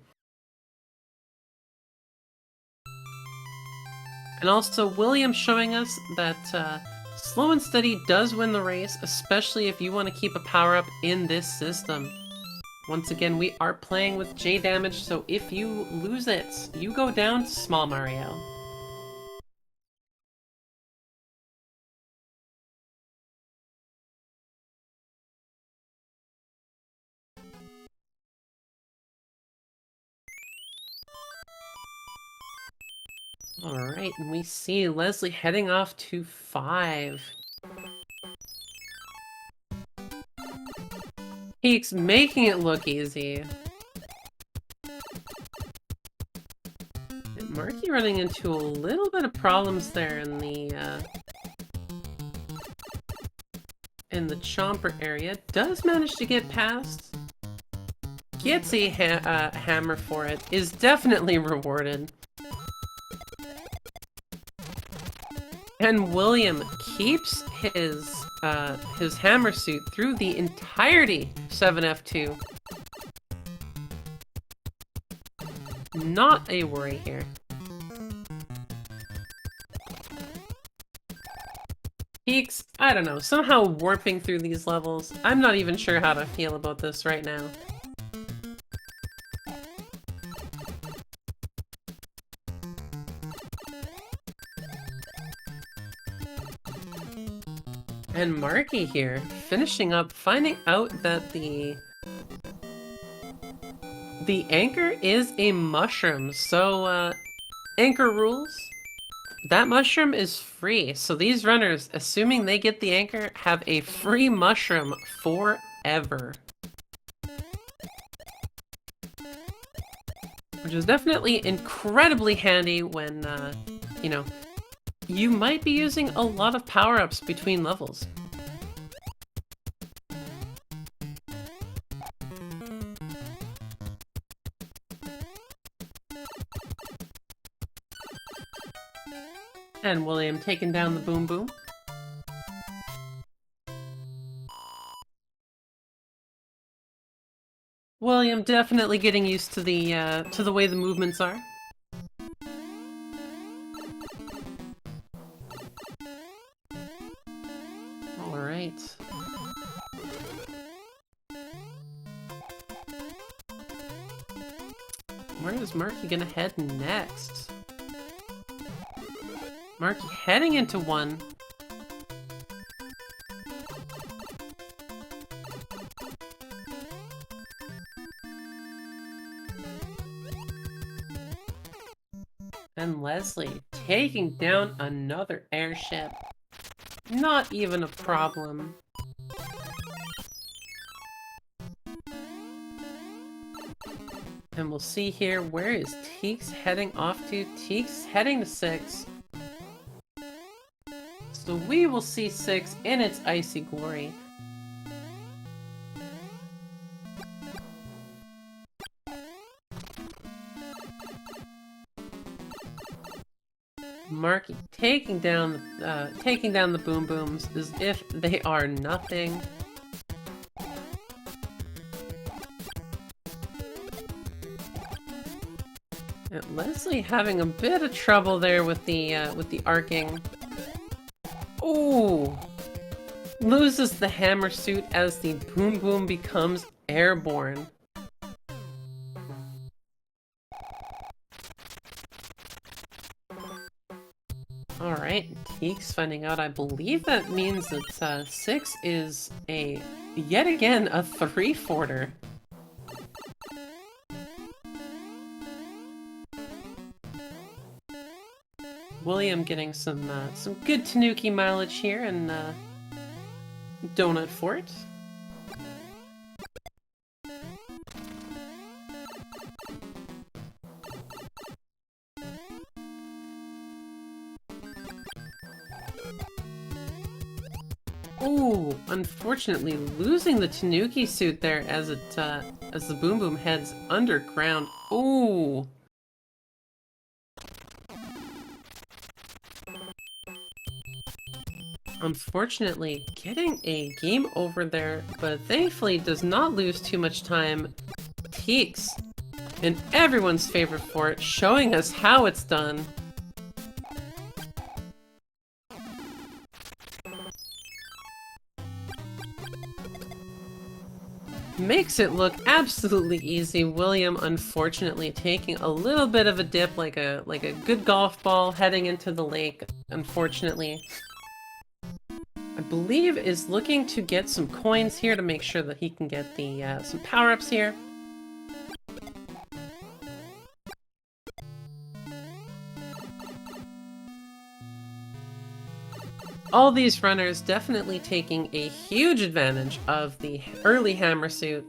And also, William showing us that slow and steady does win the race, especially if you want to keep a power-up in this system. Once again, we are playing with J damage, so if you lose it, you go down to Small Mario. Alright, and we see Leslie heading off to 5. Peaks making it look easy. And Marky running into a little bit of problems there in the chomper area. Does manage to get past. Gets a hammer for it. Is definitely rewarded. And William keeps his hammer suit through the entirety of 7F2. Not a worry here. Peaks, I don't know, somehow warping through these levels. I'm not even sure how to feel about this right now. And Marky here, finishing up, finding out that the anchor is a mushroom. So, anchor rules, that mushroom is free. So these runners, assuming they get the anchor, have a free mushroom forever. Which is definitely incredibly handy when, you know, you might be using a lot of power-ups between levels. And William taking down the Boom Boom. William definitely getting used to the way the movements are. Alright. Where is Marky gonna head next? Marky heading into one. and Leslie taking down another airship. Not even a problem. And we'll see here, where is Teeks heading off to? Teeks heading to 6. So we will see 6 in its icy glory. Marky taking down the boom booms as if they are nothing. And Leslie having a bit of trouble there with the arcing. Ooh! Loses the hammer suit as the boom boom becomes airborne. Alright, Teeks finding out. I believe that means that 6 is yet again a 3-forter. William getting some good Tanuki mileage here in Donut Fort. Ooh, unfortunately losing the Tanuki suit there as the Boom Boom heads underground. Ooh. Unfortunately, getting a game over there, but thankfully does not lose too much time. Teeks, and everyone's favorite fort, showing us how it's done. Makes it look absolutely easy. William, unfortunately, taking a little bit of a dip, like a good golf ball heading into the lake. Unfortunately, I believe is looking to get some coins here to make sure that he can get the some power-ups here. All these runners definitely taking a huge advantage of the early hammer suit.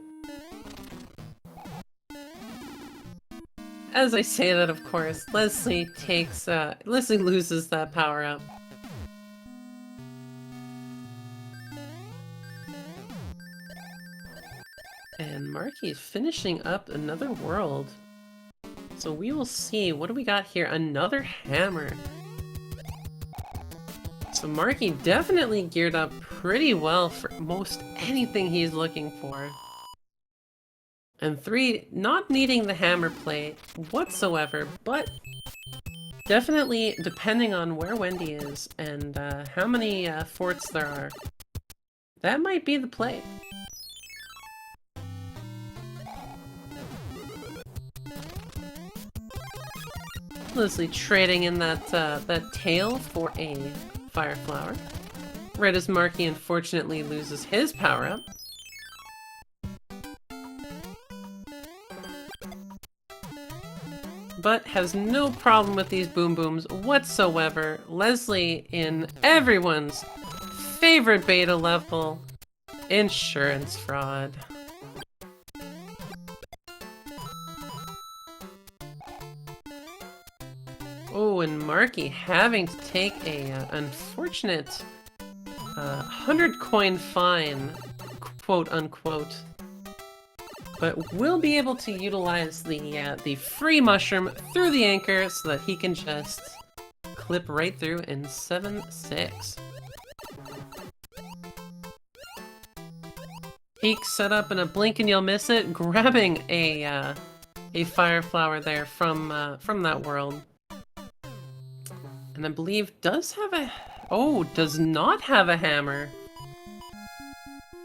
As I say that, of course, Leslie loses that power-up. And Marky's finishing up another world. So we will see, what do we got here? Another hammer. So Marky definitely geared up pretty well for most anything he's looking for. And 3, not needing the hammer play whatsoever, but definitely depending on where Wendy is and how many forts there are, that might be the play. Leslie trading in that tail for a fire flower. Right as Marky unfortunately loses his power-up. But has no problem with these boom booms whatsoever. Leslie in everyone's favorite beta level, insurance fraud. Oh, and Marky having to take a unfortunate 100 coin fine, quote unquote. But will be able to utilize the free mushroom through the anchor so that he can just clip right through in 7-6. Peek set up in a blink and you'll miss it, grabbing a fire flower there from that world. And I believe does not have a hammer.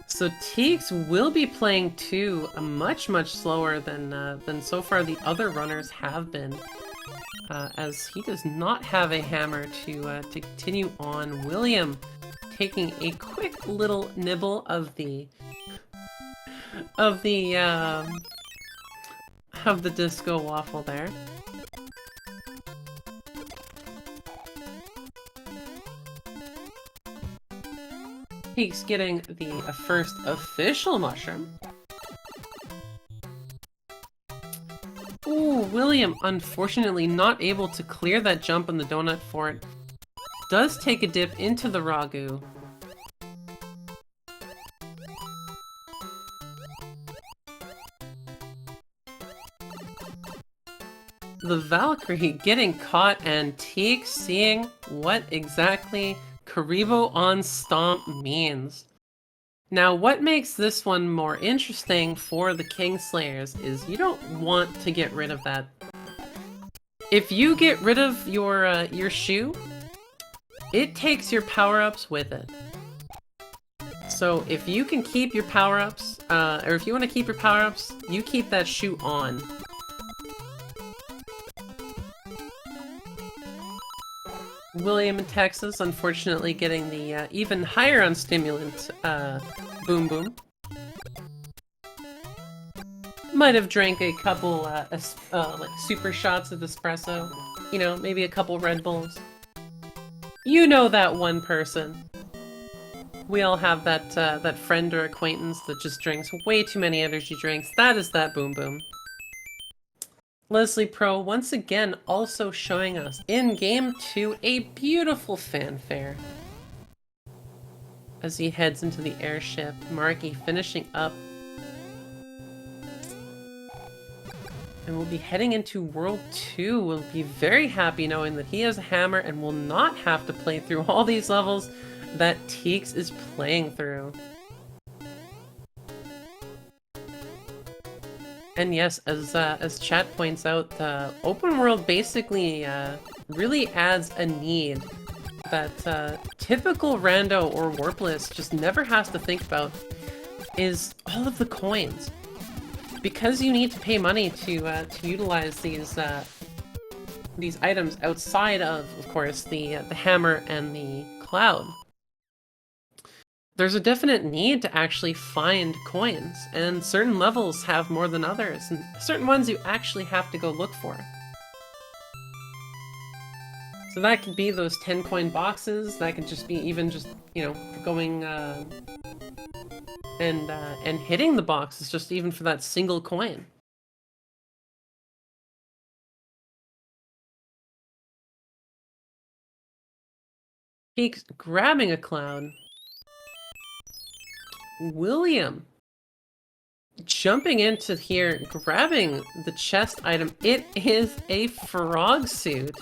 So Teeks will be playing 2 much slower than so far the other runners have been, as he does not have a hammer to continue on. William taking a quick little nibble of the disco waffle there. He's getting the first official mushroom. Ooh, William, unfortunately not able to clear that jump on the donut fort. Does take a dip into the ragu. The Valkyrie getting caught and Teak seeing what exactly Karibo on Stomp means. Now, what makes this one more interesting for the Kingslayers is you don't want to get rid of that. If you get rid of your shoe, it takes your power-ups with it. So if you can keep your power-ups, or if you want to keep your power-ups, you keep that shoe on. William in Texas, unfortunately getting the even higher on stimulant Boom Boom. Might have drank a couple like super shots of espresso. You know, maybe a couple Red Bulls. You know that one person. We all have that that friend or acquaintance that just drinks way too many energy drinks. That is that Boom Boom. Leslie Pro once again also showing us in Game 2 a beautiful fanfare. As he heads into the airship, Marky finishing up. And we'll be heading into World 2. We'll be very happy knowing that he has a hammer and will not have to play through all these levels that Teaks is playing through. And yes, as chat points out, the open world basically really adds a need that typical Rando or Warpless just never has to think about, is all of the coins. Because you need to pay money to utilize these items outside of course, the hammer and the cloud. There's a definite need to actually find coins, and certain levels have more than others, and certain ones you actually have to go look for. So that could be those 10 coin boxes, that could just be even just, you know, going and hitting the boxes just even for that single coin. He's grabbing a cloud. William jumping into here, grabbing the chest item. It is a frog suit.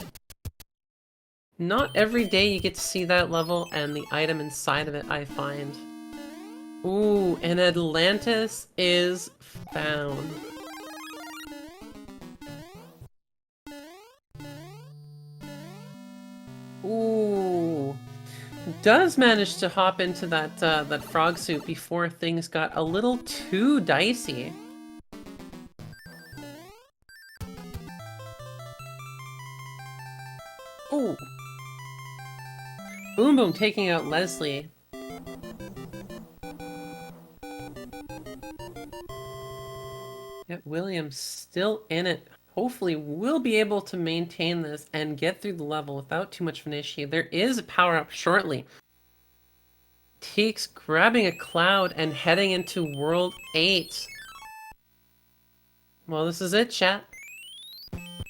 Not every day you get to see that level and the item inside of it, I find. Ooh, and Atlantis is found. Ooh. Does manage to hop into that that frog suit before things got a little too dicey. Ooh. Boom Boom taking out Leslie. Yet William's still in it. Hopefully we'll be able to maintain this and get through the level without too much of an issue. There is a power-up shortly. Teaks grabbing a cloud and heading into World 8. Well, this is it, chat.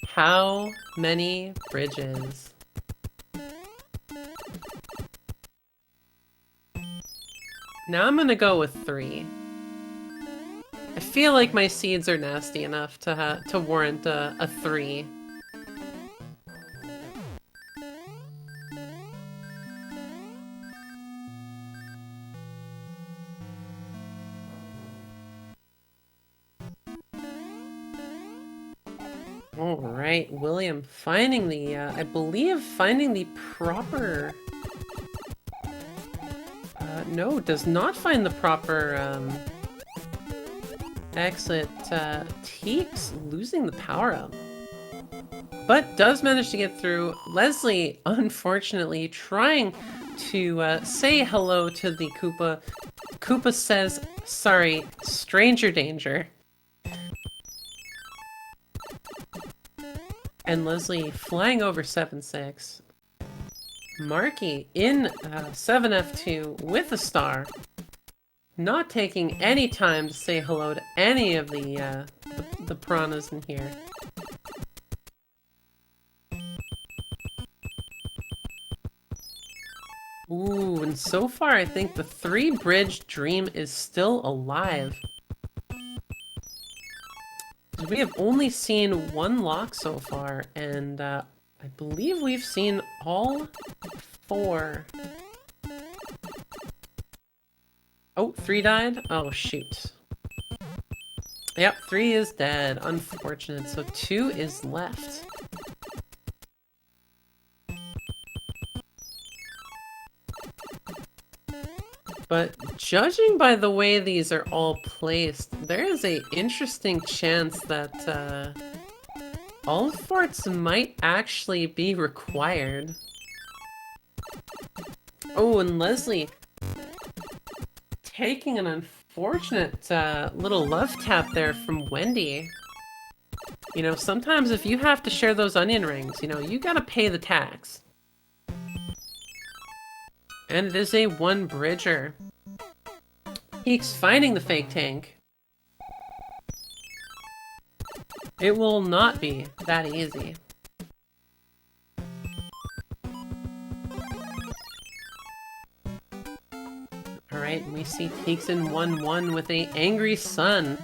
How many bridges? Now I'm gonna go with 3. I feel like my seeds are nasty enough to warrant a 3. Alright, William finding the, I believe finding the proper... no, does not find the proper, exit. Teaks losing the power-up. But does manage to get through. Leslie, unfortunately, trying to say hello to the Koopa. Koopa says, sorry, stranger danger. And Leslie flying over 7-6. Marky in 7F2 with a star. Not taking any time to say hello to any of the piranhas in here. Ooh, and so far I think the 3-bridge dream is still alive. We have only seen one lock so far, and I believe we've seen all 4. Oh, 3 died? Oh, shoot. Yep, 3 is dead. Unfortunate. So 2 is left. But judging by the way these are all placed, there is a interesting chance that all forts might actually be required. Oh, and Leslie taking an unfortunate little love tap there from Wendy. You know, sometimes if you have to share those onion rings, you know, you gotta pay the tax. And it is a 1-bridger. He's finding the fake tank. It will not be that easy. Alright, we see Teeks in 1-1 with a angry sun.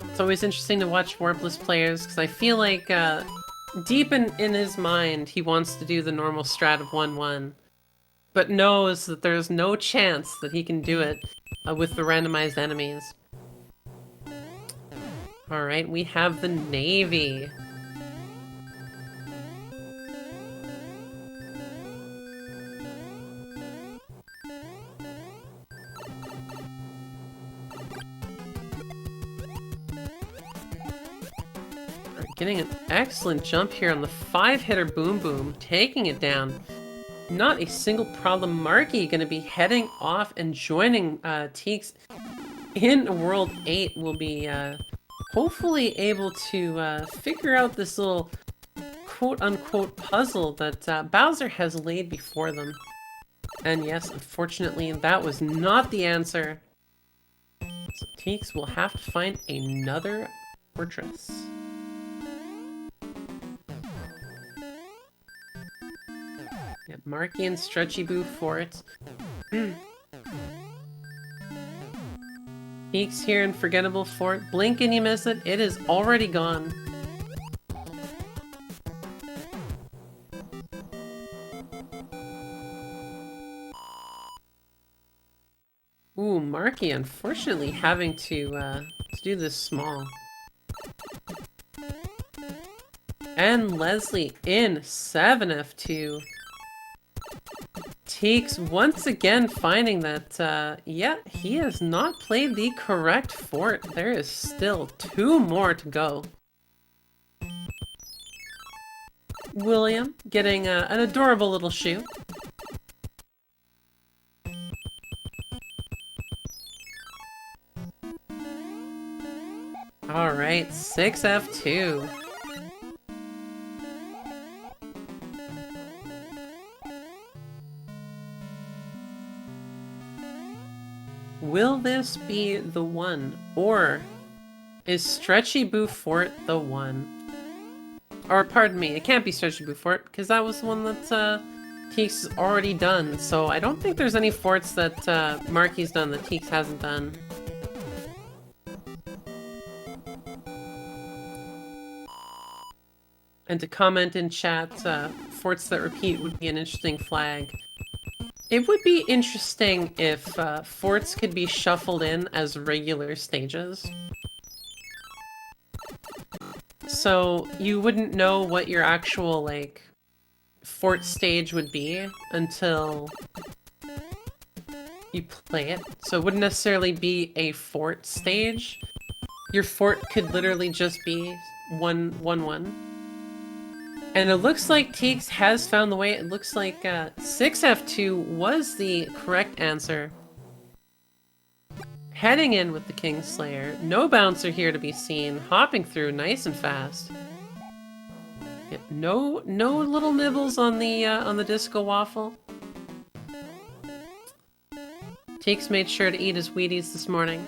It's always interesting to watch Warpless players, because I feel like deep in his mind he wants to do the normal strat of 1-1, but knows that there's no chance that he can do it with the randomized enemies. Alright, we have the Navy. Getting an excellent jump here on the 5-hitter Boom Boom, taking it down. Not a single problem. Marky gonna be heading off and joining Teeks in World 8. Will be hopefully able to figure out this little quote-unquote puzzle that Bowser has laid before them. And yes, unfortunately, that was not the answer. So Teeks will have to find another fortress. Yeah, Marky and Stretchy Boo Fort. Peaks here in Forgettable Fort. Blink and you miss it. It is already gone. Ooh, Marky unfortunately having to do this small. And Leslie in 7F2. Teeks once again finding that, yeah, he has not played the correct fort. There is still 2 more to go. William getting an adorable little shoe. Alright, 6F2. Will this be the one, or is Stretchy Boo Fort the one? Or, pardon me, it can't be Stretchy Boo Fort, because that was the one that Teeks has already done, so I don't think there's any forts that Marky's done that Teeks hasn't done. And to comment in chat, forts that repeat would be an interesting flag. It would be interesting if forts could be shuffled in as regular stages. So you wouldn't know what your actual, like, fort stage would be until you play it. So it wouldn't necessarily be a fort stage. Your fort could literally just be 1-1-1. And it looks like Teeks has found the way. It looks like 6F2 was the correct answer. Heading in with the Kingslayer. No bouncer here to be seen. Hopping through nice and fast. Yeah, no little nibbles on the disco waffle. Teeks made sure to eat his Wheaties this morning.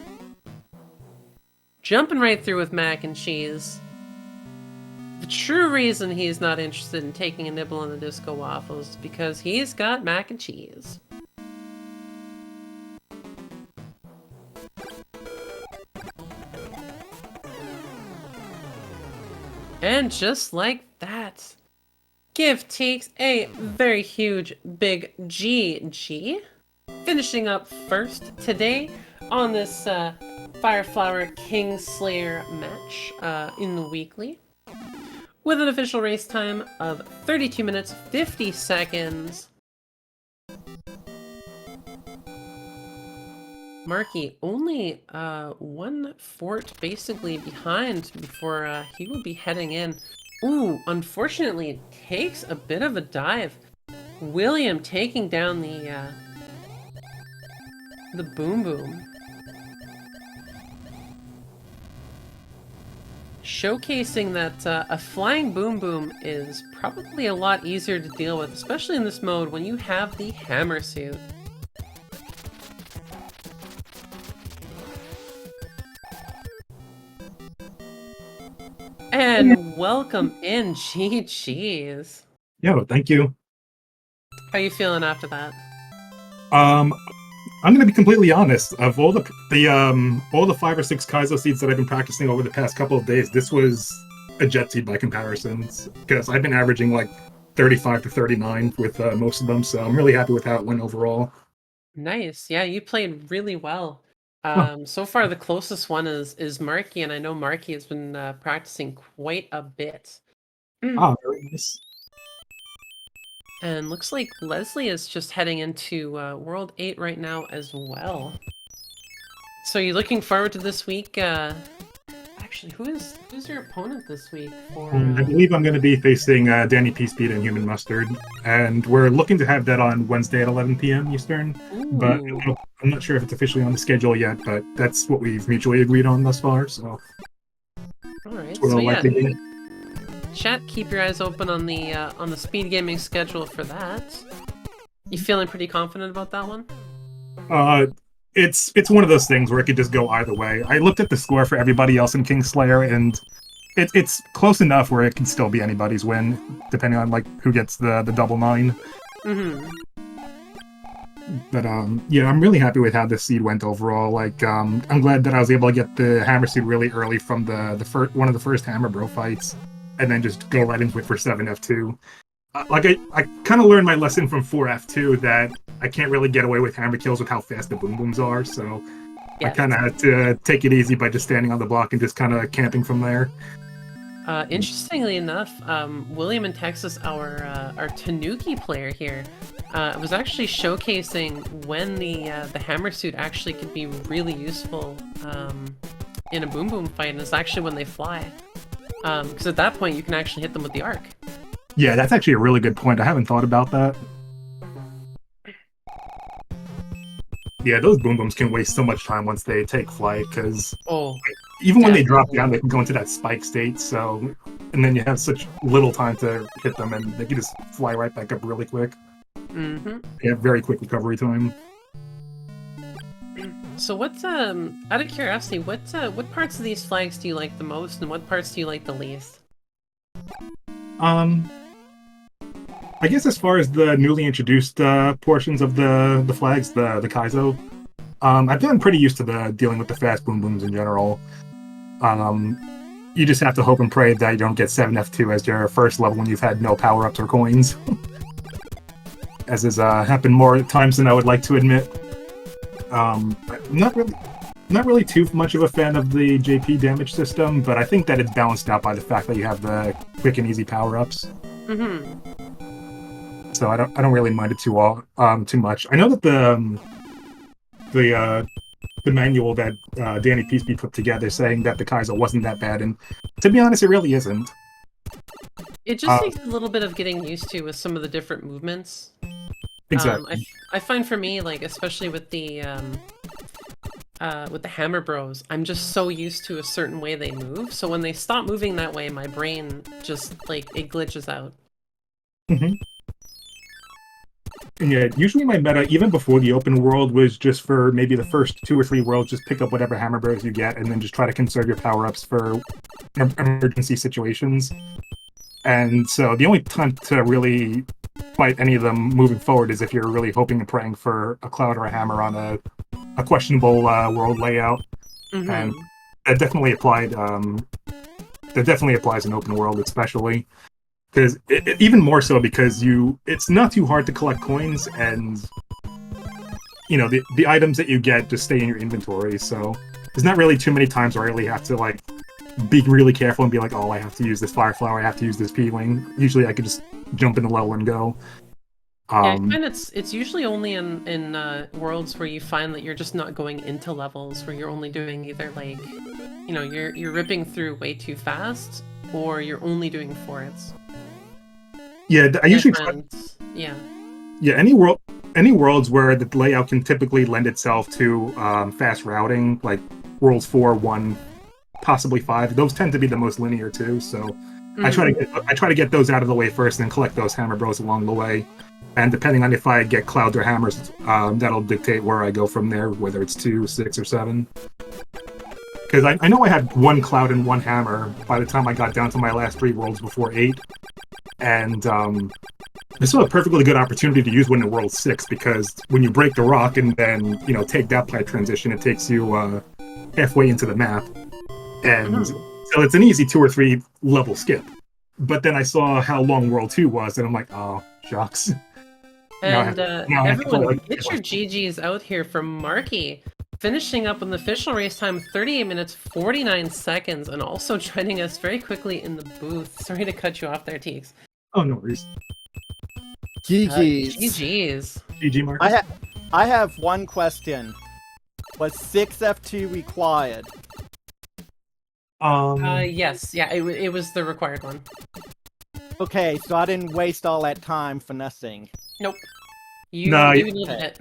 Jumping right through with mac and cheese. The true reason he's not interested in taking a nibble on the disco waffles is because he's got mac and cheese. And just like that, give Teeks a very huge big GG. Finishing up first today on this Fireflower Kingslayer match in the weekly, with an official race time of 32 minutes 50 seconds. Marky only one fort basically behind before he will be heading in. Ooh, unfortunately it takes a bit of a dive. William taking down the Boom Boom. Showcasing that a flying Boom Boom is probably a lot easier to deal with, especially in this mode when you have the hammer suit. And welcome in, GG's. Yeah, thank you. How you feeling after that? I'm gonna be completely honest. Of all the 5 or 6 Kaizo seeds that I've been practicing over the past couple of days, this was a jet seed by comparisons, because I've been averaging like 35 to 39 with most of them, so I'm really happy with how it went overall. Nice. Yeah, you played really well. Huh. So far the closest one is Marky, and I know Marky has been practicing quite a bit. Ah, very nice. And looks like Leslie is just heading into World 8 right now as well. So you looking forward to this week? Actually, who's your opponent this week? For I believe I'm going to be facing Danny Peacebeat and Human Mustard, and we're looking to have that on Wednesday at 11 p.m. Eastern. Ooh. But I'm not sure if it's officially on the schedule yet, but that's what we've mutually agreed on thus far. So, all right. So yeah. Chat, keep your eyes open on the speed gaming schedule for that. You feeling pretty confident about that one? It's one of those things where it could just go either way. I looked at the score for everybody else in Kingslayer, and it's close enough where it can still be anybody's win, depending on like who gets the double 9. Mm-hmm. But yeah, I'm really happy with how this seed went overall. Like, I'm glad that I was able to get the hammer seed really early from one of the first Hammer Bro fights, and then just go right into it for 7F2. Like, I kind of learned my lesson from 4F2 that I can't really get away with hammer kills with how fast the Boom Booms are, so yes. I kind of had to take it easy by just standing on the block and just kind of camping from there. Interestingly enough, William in Texas, our Tanuki player here, was actually showcasing when the hammer suit actually could be really useful in a Boom Boom fight, and it's actually when they fly. Because at that point you can actually hit them with the arc. Yeah, that's actually a really good point. I haven't thought about that. Yeah, those Boom Booms can waste so much time once they take flight, because even when they drop down, they can go into that spike state, so... And then you have such little time to hit them, and they can just fly right back up really quick. Mm-hmm. They have very quick recovery time. So what's, out of curiosity, what parts of these flags do you like the most, and what parts do you like the least? I guess as far as the newly introduced portions of the flags, the Kaizo, I've gotten pretty used to dealing with the fast Boom Booms in general. You just have to hope and pray that you don't get 7F2 as your first level when you've had no power-ups or coins. As has happened more times than I would like to admit. I'm not really too much of a fan of the JP damage system, but I think that it's balanced out by the fact that you have the quick and easy power-ups. Mm-hmm. So I don't really mind it too much. I know that the manual that Danny Peacebeat put together saying that the Kaizo wasn't that bad, and to be honest, it really isn't. It just takes a little bit of getting used to with some of the different movements. Exactly. I find for me, like, especially with the with the Hammer Bros, I'm just so used to a certain way they move. So when they stop moving that way, my brain just like it glitches out. Hmm. And yeah, usually my meta, even before the open world, was just for maybe the first 2 or 3 worlds, just pick up whatever hammer bros you get, and then just try to conserve your power ups for emergency situations. And so the only time to really fight any of them moving forward is if you're really hoping and praying for a cloud or a hammer on a questionable world layout. Mm-hmm. And that definitely applied. That definitely applies in open world, especially because even more so because it's not too hard to collect coins, and the items that you get just stay in your inventory. So there's not really too many times where I really have to like be really careful and be like, oh, I have to use this fire flower, I have to use this peeling. Usually I could just jump in the level and go. Yeah, I find it's usually only in worlds where you find that you're just not going into levels, where you're only doing either like, you're ripping through way too fast, or you're only doing forts. Yeah, I usually yeah. Yeah, any worlds where the layout can typically lend itself to fast routing, like worlds 4, 1, possibly 5. Those tend to be the most linear too. So I try to get those out of the way first, and then collect those hammer bros along the way. And depending on if I get clouds or hammers, that'll dictate where I go from there, whether it's 2, 6, or 7. Because I know I had 1 cloud and 1 hammer by the time I got down to my last 3 worlds before 8. And this was a perfectly good opportunity to use one in World 6, because when you break the rock and then, take that pipe transition, it takes you halfway into the map. And so it's an easy 2 or 3 level skip. But then I saw how long World 2 was, and I'm like, oh, shucks. And everyone, get your GGs out here from Marky, finishing up on the official race time, 38 minutes, 49 seconds, and also joining us very quickly in the booth. Sorry to cut you off there, Teeks. Oh, no worries. GG's. GG's. GG, Marcus. I have one question. Was 6F2 required? Yes. Yeah, it was the required one. Okay, so I didn't waste all that time for nothing. Nope. You needed it.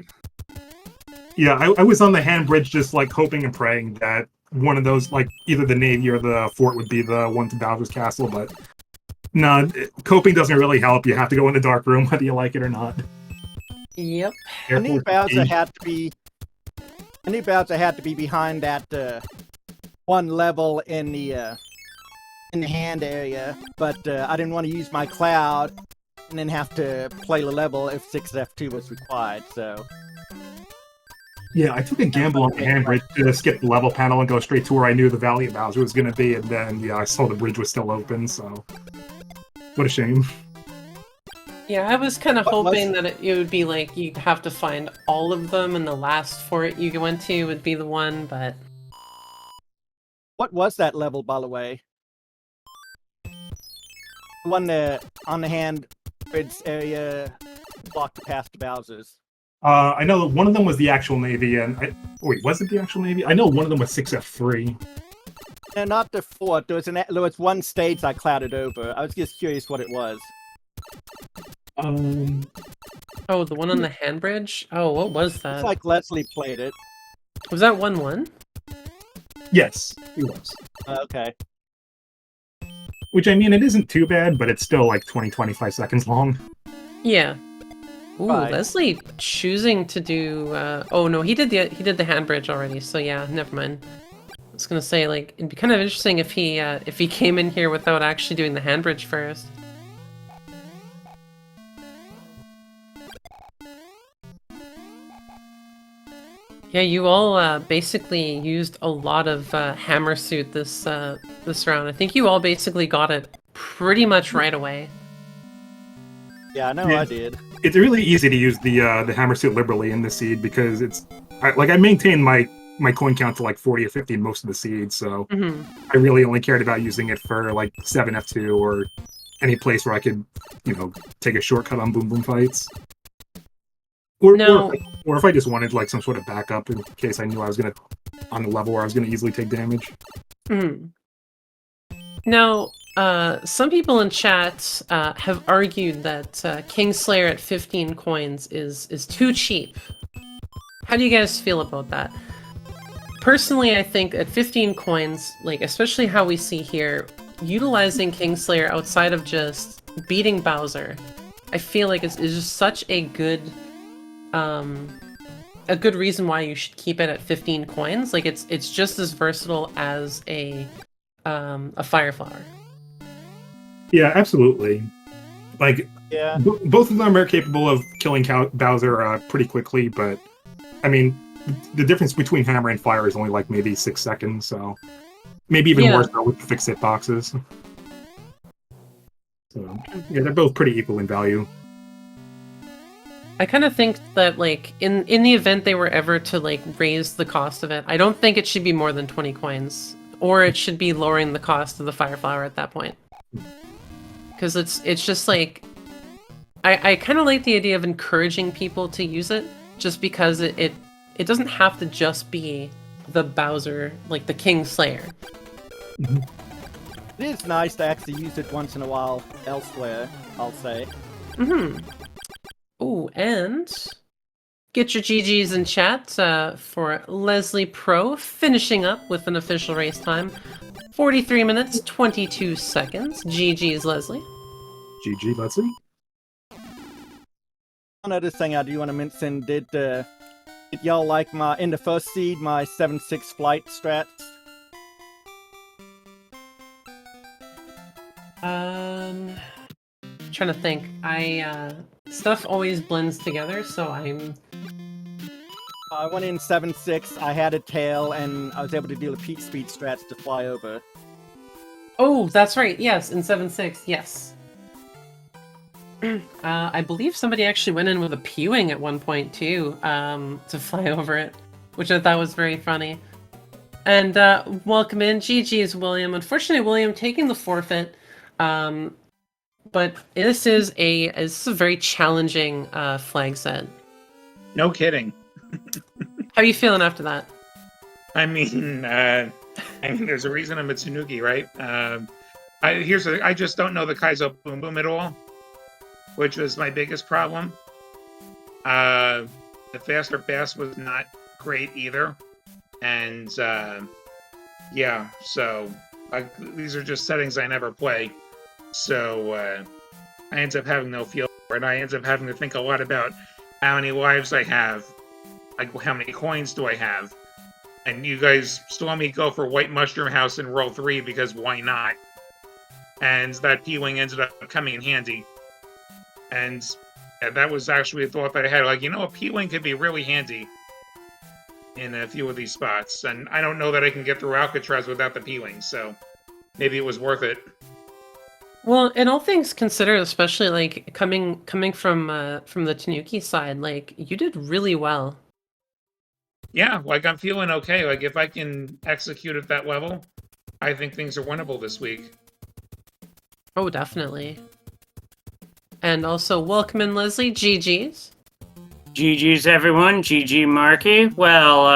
Yeah, I was on the hand bridge just like hoping and praying that one of those, like either the Navy or the fort, would be the one to Bowser's Castle, but no, coping doesn't really help. You have to go in the dark room whether you like it or not. Yep. I knew Bowser had to be behind that one level in the hand area, but I didn't want to use my cloud and then have to play the level if 6F2 was required, so... Yeah, I took a gamble on the hand bridge to skip the level panel and go straight to where I knew the Valley of Bowser was going to be, and then, I saw the bridge was still open, so... What a shame. Yeah, I was kind of hoping that it would be like you'd have to find all of them, and the last fort you went to would be the one, but... What was that level, by the way? The one on the hand bridge area blocked past the Bowser's. I know that one of them was the actual Navy, and... Wait, was it the actual Navy? I know one of them was 6F3. No, not the fort. There was one stage I clouded over. I was just curious what it was. Oh, the one on the hand bridge? Oh, what was that? It's like Leslie played it. Was that 1-1? Yes, it was. Okay. Which, I mean, it isn't too bad, but it's still like 20-25 seconds long. Yeah. Ooh, Right. Leslie choosing to do. Oh no, he did the hand bridge already. So yeah, never mind. I was gonna say, like, it'd be kind of interesting if he came in here without actually doing the hand bridge first. Yeah, you all basically used a lot of hammer suit this round. I think you all basically got it pretty much right away. Yeah, I know I did. It's really easy to use the hammer suit liberally in the seed, because I maintain my coin count to like 40 or 50 in most of the seeds, so I really only cared about using it for like 7F2 or any place where I could, take a shortcut on boom boom fights. Or if I just wanted like some sort of backup in case I knew I was on the level where I was gonna easily take damage. Now, some people in chat have argued that Kingslayer at 15 coins is too cheap. How do you guys feel about that? personally, I think at 15 coins, like especially how we see here, utilizing Kingslayer outside of just beating Bowser, I feel like it's just such a good reason why you should keep it at 15 coins. Like it's just as versatile as a Fire Flower. Yeah, absolutely. Like, Yeah. both of them are capable of killing Bowser pretty quickly, but I mean, the difference between Hammer and Fire is only like maybe 6 seconds, so maybe even worse though with the fixed hitboxes. So yeah, they're both pretty equal in value. I kind of think that, like, in the event they were ever to, like, raise the cost of it, I don't think it should be more than 20 coins. Or it should be lowering the cost of the Fire Flower at that point. Because it's just, like... I kind of like the idea of encouraging people to use it, just because it doesn't have to just be the Bowser, like, the King Slayer. It is nice to actually use it once in a while elsewhere, I'll say. Mm-hmm. Ooh, and get your GGs in chat for Leslie Pro, finishing up with an official race time. 43 minutes, 22 seconds. GG's, Leslie. GG, Leslie. One other thing I do want to mention, did y'all like in the first seed, my 7-6 flight strats? Trying to think. Stuff always blends together, so I went in 7-6, I had a tail, and I was able to do the peak speed strats to fly over. Oh, that's right, yes, in 7-6, yes. I believe somebody actually went in with a P-Wing at one point, too, to fly over it, which I thought was very funny. And, welcome in, GG's, William. Unfortunately, William taking the forfeit, but this is a very challenging flag set. No kidding. How are you feeling after that? I mean, there's a reason I'm a Tsunuki, right? I just don't know the Kaizo Boom Boom at all, which was my biggest problem. The faster bass was not great either, and yeah, so these are just settings I never play. So I end up having no feel for it. I end up having to think a lot about how many lives I have, like how many coins do I have. And you guys saw me go for White Mushroom House in roll 3 because why not? And that P-Wing ended up coming in handy. And that was actually a thought that I had. Like, you know, a P-Wing could be really handy in a few of these spots. And I don't know that I can get through Alcatraz without the P-Wing, so maybe it was worth it. Well, and all things considered, especially like coming from the Tanuki side, like you did really well. Yeah, like I'm feeling okay. Like if I can execute at that level, I think things are winnable this week. Oh, definitely. And also, welcome in, Leslie. GG's. GG's, everyone. GG, Marky. Well,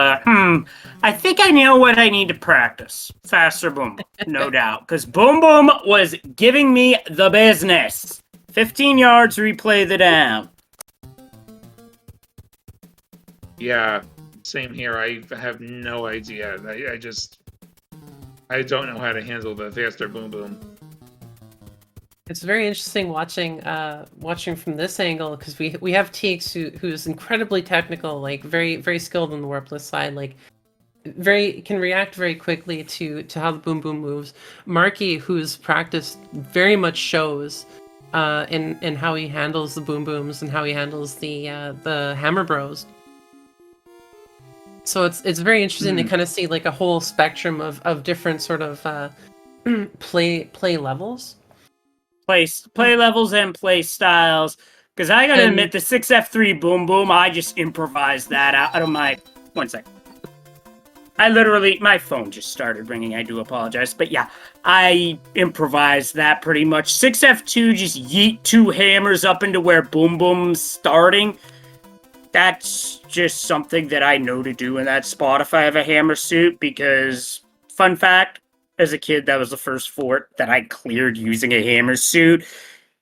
I think I know what I need to practice. Faster Boom, no doubt. Because Boom Boom was giving me the business. 15 yards, replay the down. Yeah, same here. I have no idea. I don't know how to handle the faster Boom Boom. It's very interesting watching from this angle, because we have Teeks who's incredibly technical, like very skilled on the warpless side, like can react very quickly to how the Boom Boom moves. Marky, who's practiced, very much shows in how he handles the Boom Booms and how he handles the Hammer Bros. So it's very interesting to kind of see like a whole spectrum of different sort of play levels. Play levels and play styles. Because I gotta admit, the 6F3 Boom Boom, I just improvised that out of my... One sec. My phone just started ringing, I do apologize. But yeah, I improvised that pretty much. 6F2, just yeet 2 hammers up into where Boom Boom's starting. That's just something that I know to do in that spot if I have a hammer suit, because, fun fact, as a kid, that was the first fort that I cleared using a hammer suit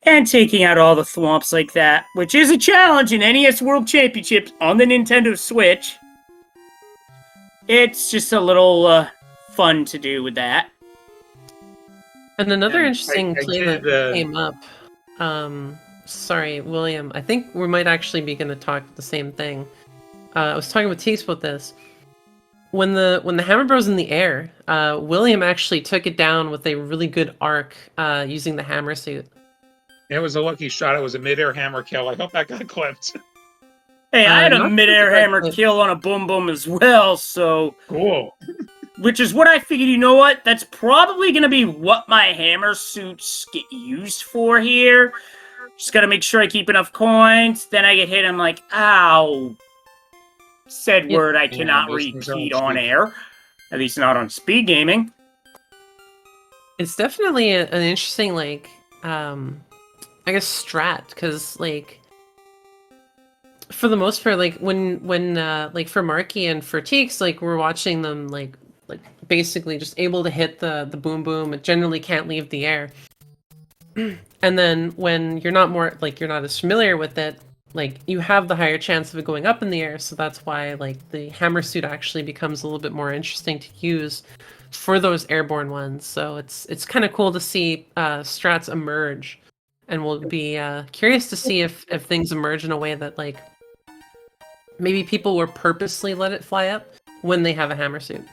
and taking out all the thwomps like that, which is a challenge in NES World Championships on the Nintendo Switch. it's just a little fun to do with that. And another Yeah, interesting I play did, that came up. Sorry, William. I think we might actually be going to talk the same thing. I was talking with Teeks about this. When the Hammer Bros in the air, William actually took it down with a really good arc using the hammer suit. It was a lucky shot. It was a mid-air hammer kill. I hope that got clipped. Hey, I had a Not mid-air sure hammer if- kill on a boom boom as well, so Cool. which is what I figured. You know what? That's probably gonna be what my hammer suits get used for here. Just gotta make sure I keep enough coins. Then I get hit. I'm like, ow. Said Yeah. word I Yeah, cannot those things aren't repeat on cheap. air. At least not on speed gaming. It's definitely an interesting, like, I guess strat, because like for the most part, like when like for Marky and for Teeks, like we're watching them like basically just able to hit the boom boom. It generally can't leave the air. And then when you're not you're not as familiar with it, like you have the higher chance of it going up in the air. So that's why like the hammer suit actually becomes a little bit more interesting to use for those airborne ones. So it's kind of cool to see strats emerge, and we'll be curious to see if things emerge in a way that like maybe people will purposely let it fly up when they have a hammer suit.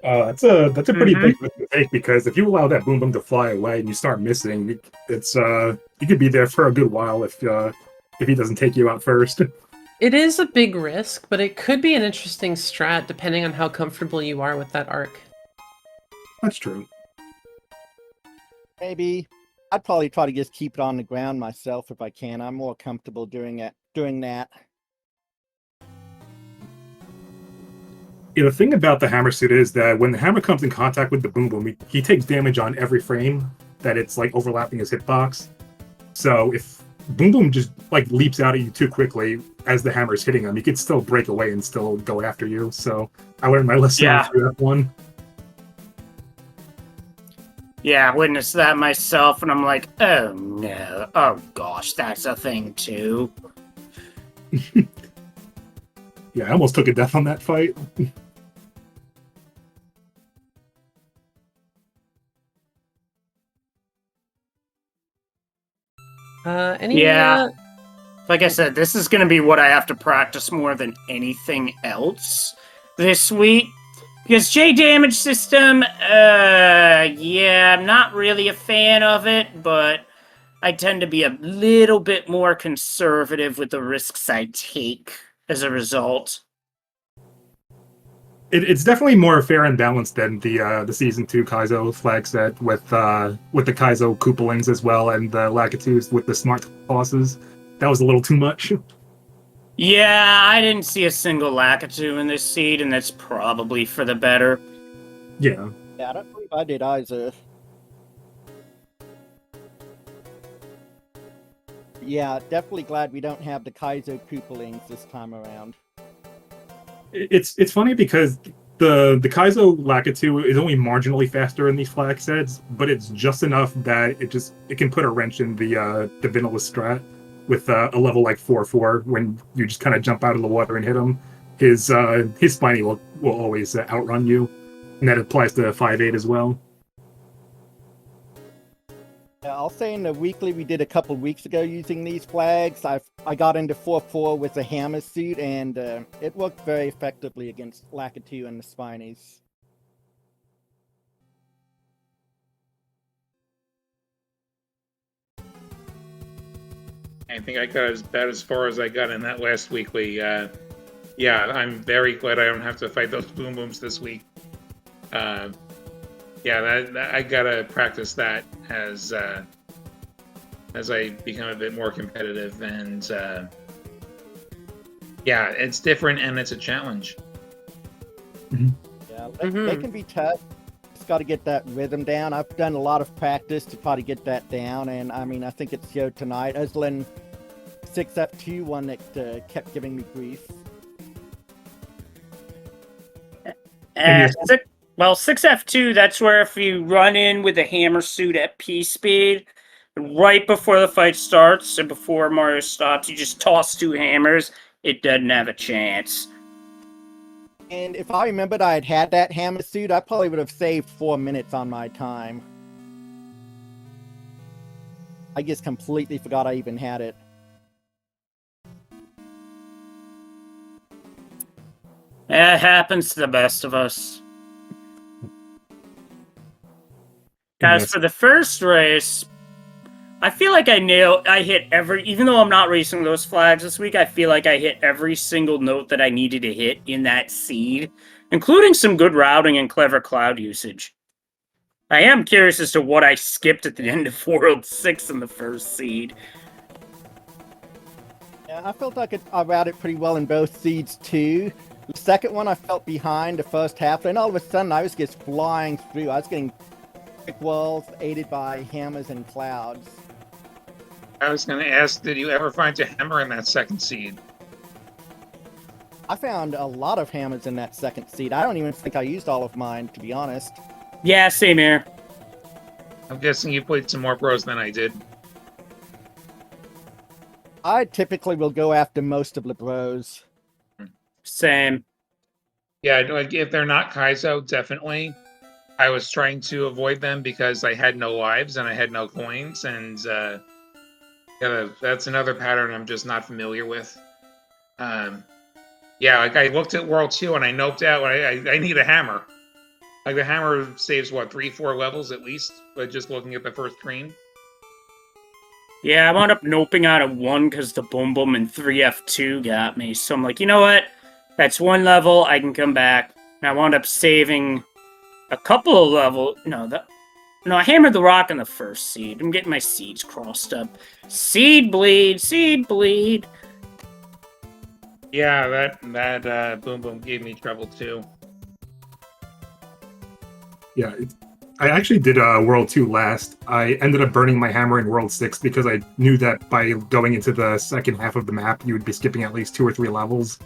That's a pretty big mistake, because if you allow that boom boom to fly away and you start missing, it's you could be there for a good while if he doesn't take you out first. It is a big risk, but it could be an interesting strat depending on how comfortable you are with that arc. That's true. Maybe. I'd probably try to just keep it on the ground myself if I can. I'm more comfortable doing that. Yeah, the thing about the hammer suit is that when the hammer comes in contact with the boom boom, he takes damage on every frame that it's like overlapping his hitbox. So if boom boom just like leaps out at you too quickly as the hammer is hitting him, he could still break away and still go after you. So I learned my lesson through that one. Yeah, I witnessed that myself, and I'm like, oh no, oh gosh, that's a thing too. Yeah, I almost took a death on that fight. Yeah. Like I said, this is going to be what I have to practice more than anything else this week. Because J damage system, yeah, I'm not really a fan of it, but I tend to be a little bit more conservative with the risks I take as a result. It's definitely more fair and balanced than the season 2 Kaizo flag set with the Kaizo Koopalings as well, and the Lakitus with the smart bosses. That was a little too much. Yeah, I didn't see a single Lakitu in this seed, and that's probably for the better. Yeah. Yeah, I don't believe I did either. Yeah, definitely glad we don't have the Kaizo Koopalings this time around. It's funny because the Kaizo Lakitu is only marginally faster in these flag sets, but it's just enough that it can put a wrench in the vanilla strat with a level like 4/4 when you just kind of jump out of the water and hit him. His spiny will always outrun you, and that applies to 5/8 as well. Yeah, I'll say in the weekly we did a couple weeks ago using these flags, I got into 4/4 with the hammer suit, and it worked very effectively against Lakitu and the Spinies. I think I got about as far as I got in that last weekly. Yeah, I'm very glad I don't have to fight those boom booms this week. Yeah, that I gotta practice that as I become a bit more competitive, and yeah, it's different and it's a challenge. Yeah, they can be tough. Just got to get that rhythm down. I've done a lot of practice to try to get that down, and I mean, I think it showed tonight. Uslin 6F2 one that kept giving me grief. Well, 6F2, that's where if you run in with a hammer suit at P speed, right before the fight starts and before Mario stops, you just toss 2 hammers, it doesn't have a chance. And if I remembered I had that hammer suit, I probably would have saved 4 minutes on my time. I just completely forgot I even had it. It happens to the best of us. Guys, Yes. for the first race, I feel like I hit every, even though I'm not racing those flags this week, I feel like I hit every single note that I needed to hit in that seed, including some good routing and clever cloud usage. I am curious as to what I skipped at the end of World 6 in the first seed. Yeah, I felt like I routed pretty well in both seeds too. The second one I felt behind the first half, and all of a sudden I was just flying through. I was getting quick walls aided by hammers and clouds. I was going to ask, did you ever find a hammer in that second seed? I found a lot of hammers in that second seed. I don't even think I used all of mine, to be honest. Yeah, same here. I'm guessing you played some more pros than I did. I typically will go after most of the bros. Same. Yeah, like if they're not Kaizo, definitely. I was trying to avoid them because I had no lives and I had no coins, and yeah, that's another pattern I'm just not familiar with. Yeah, like I looked at World 2 and I noped out. I need a hammer. Like the hammer saves what, 3-4 levels at least, but just looking at the first screen. Yeah, I wound up noping out of 1 because the Boom Boom and 3F2 got me. So I'm like, you know what? That's 1 level. I can come back. And I wound up saving a couple of levels. No, I hammered the rock in the first seed. I'm getting my seeds crossed up. Seed bleed, seed bleed. Yeah, that Boom Boom gave me trouble too. Yeah, I actually did World 2 last. I ended up burning my hammer in World 6 because I knew that by going into the second half of the map, you would be skipping at least 2 or 3 levels.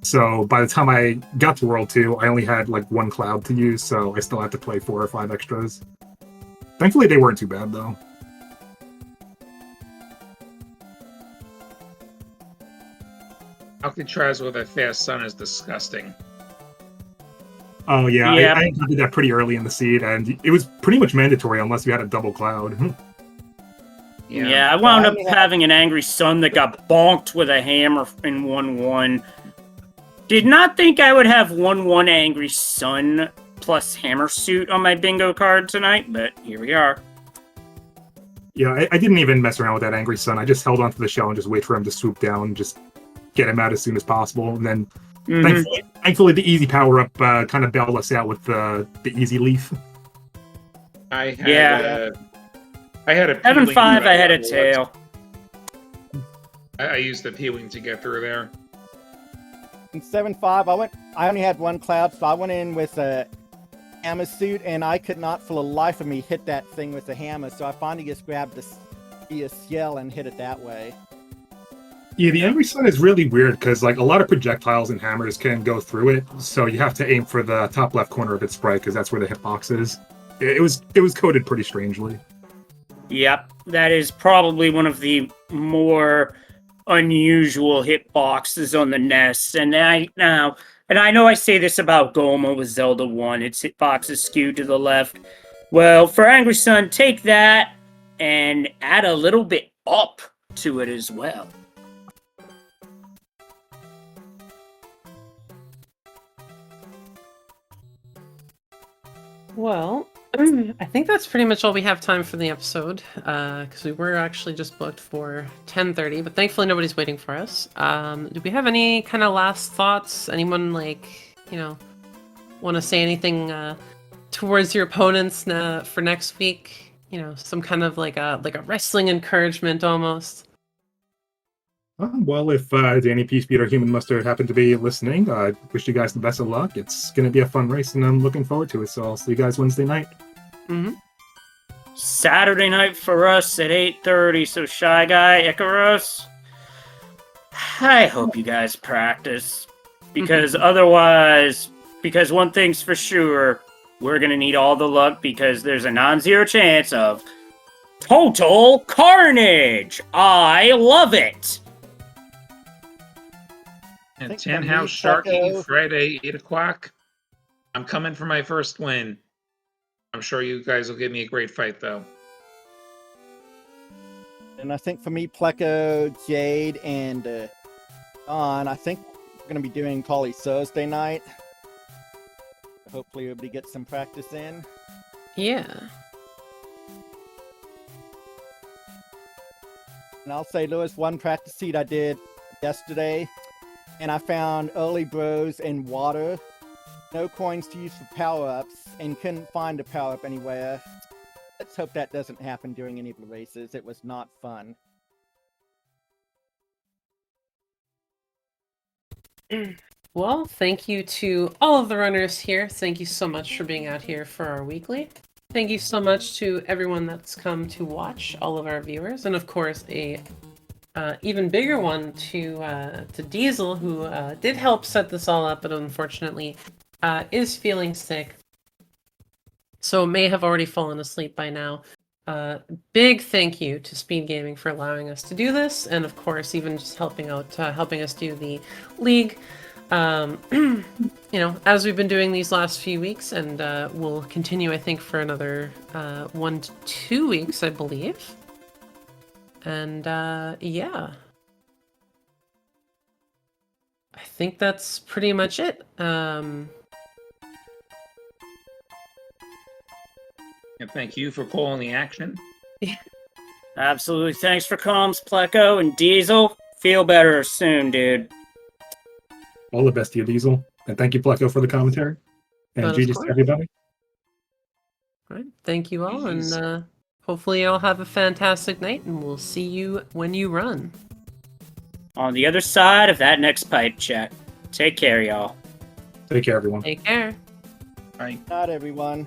So by the time I got to World 2, I only had like 1 cloud to use, so I still had to play 4 or 5 extras. Thankfully, they weren't too bad, though. Alcatraz with a fast sun is disgusting. Oh, yeah, Yeah. I did that pretty early in the seed, and it was pretty much mandatory unless you had a double cloud. Yeah, I wound up having an Angry Sun that got bonked with a hammer in 1-1. Did not think I would have 1-1 Angry Sun plus Hammer Suit on my bingo card tonight, but here we are. Yeah, I didn't even mess around with that Angry Sun. I just held onto the shell and just wait for him to swoop down and just get him out as soon as possible. And then, thankfully, the easy power-up kind of bailed us out with the easy leaf. I had a 7-5, I had a tail. I used the P-Wing to get through there. In 7-5, I only had 1 cloud, so I went in with a hammer suit, and I could not for the life of me hit that thing with the hammer, so I finally just grabbed the shell and hit it that way. Yeah, the Angry Sun is really weird because like a lot of projectiles and hammers can go through it, so you have to aim for the top left corner of its sprite because that's where the hitbox is. It was coded pretty strangely. Yep, that is probably one of the more unusual hitboxes on the NES. And I know I say this about Goma with Zelda 1, its hitbox is skewed to the left. Well, for Angry Sun, take that and add a little bit up to it as well. Well, I think that's pretty much all we have time for the episode, because we were actually just booked for 10:30, but thankfully nobody's waiting for us. Do we have any kind of last thoughts? Anyone, want to say anything towards your opponents for next week? Some kind of like a wrestling encouragement almost. Well, if Danny Peacebeat or Human Mustard happen to be listening, I wish you guys the best of luck. It's going to be a fun race, and I'm looking forward to it. So I'll see you guys Wednesday night. Saturday night for us at 8:30. So Shy Guy, Icarus, I hope you guys practice, because otherwise, because one thing's for sure, we're going to need all the luck because there's a non-zero chance of total carnage. I love it. And think Tin for me, House Sharky, Pleco- Friday, 8 o'clock. I'm coming for my first win. I'm sure you guys will give me a great fight, though. And I think for me, Pleco, Jade, and Dawn, I think we're going to be doing Collie Thursday night. Hopefully, everybody gets some practice in. Yeah. And I'll say there was one practice seat I did yesterday, and I found early bros in water, no coins to use for power-ups, and couldn't find a power-up anywhere. Let's hope that doesn't happen during any of the races. It was not fun. Well, thank you to all of the runners here. Thank you so much for being out here for our weekly. Thank you so much to everyone that's come to watch, all of our viewers, and of course a even bigger one to Diesel, who did help set this all up, but unfortunately is feeling sick, so may have already fallen asleep by now. Big thank you to Speed Gaming for allowing us to do this, and of course even just helping us do the league. You know, as we've been doing these last few weeks, and we'll continue, I think, for another 1 to 2 weeks, I believe. And yeah, I think that's pretty much it. And thank you for calling the action. Absolutely. Thanks for comms, Pleco and Diesel. Feel better soon, dude. All the best to you, Diesel. And thank you, Pleco, for the commentary. And But of GG's to course. everybody. All right, thank you all, Yes. and hopefully you'll have a fantastic night, and we'll see you when you run. On the other side of that next pipe check. Take care, y'all. Take care, everyone. Take care. Bye. Not everyone.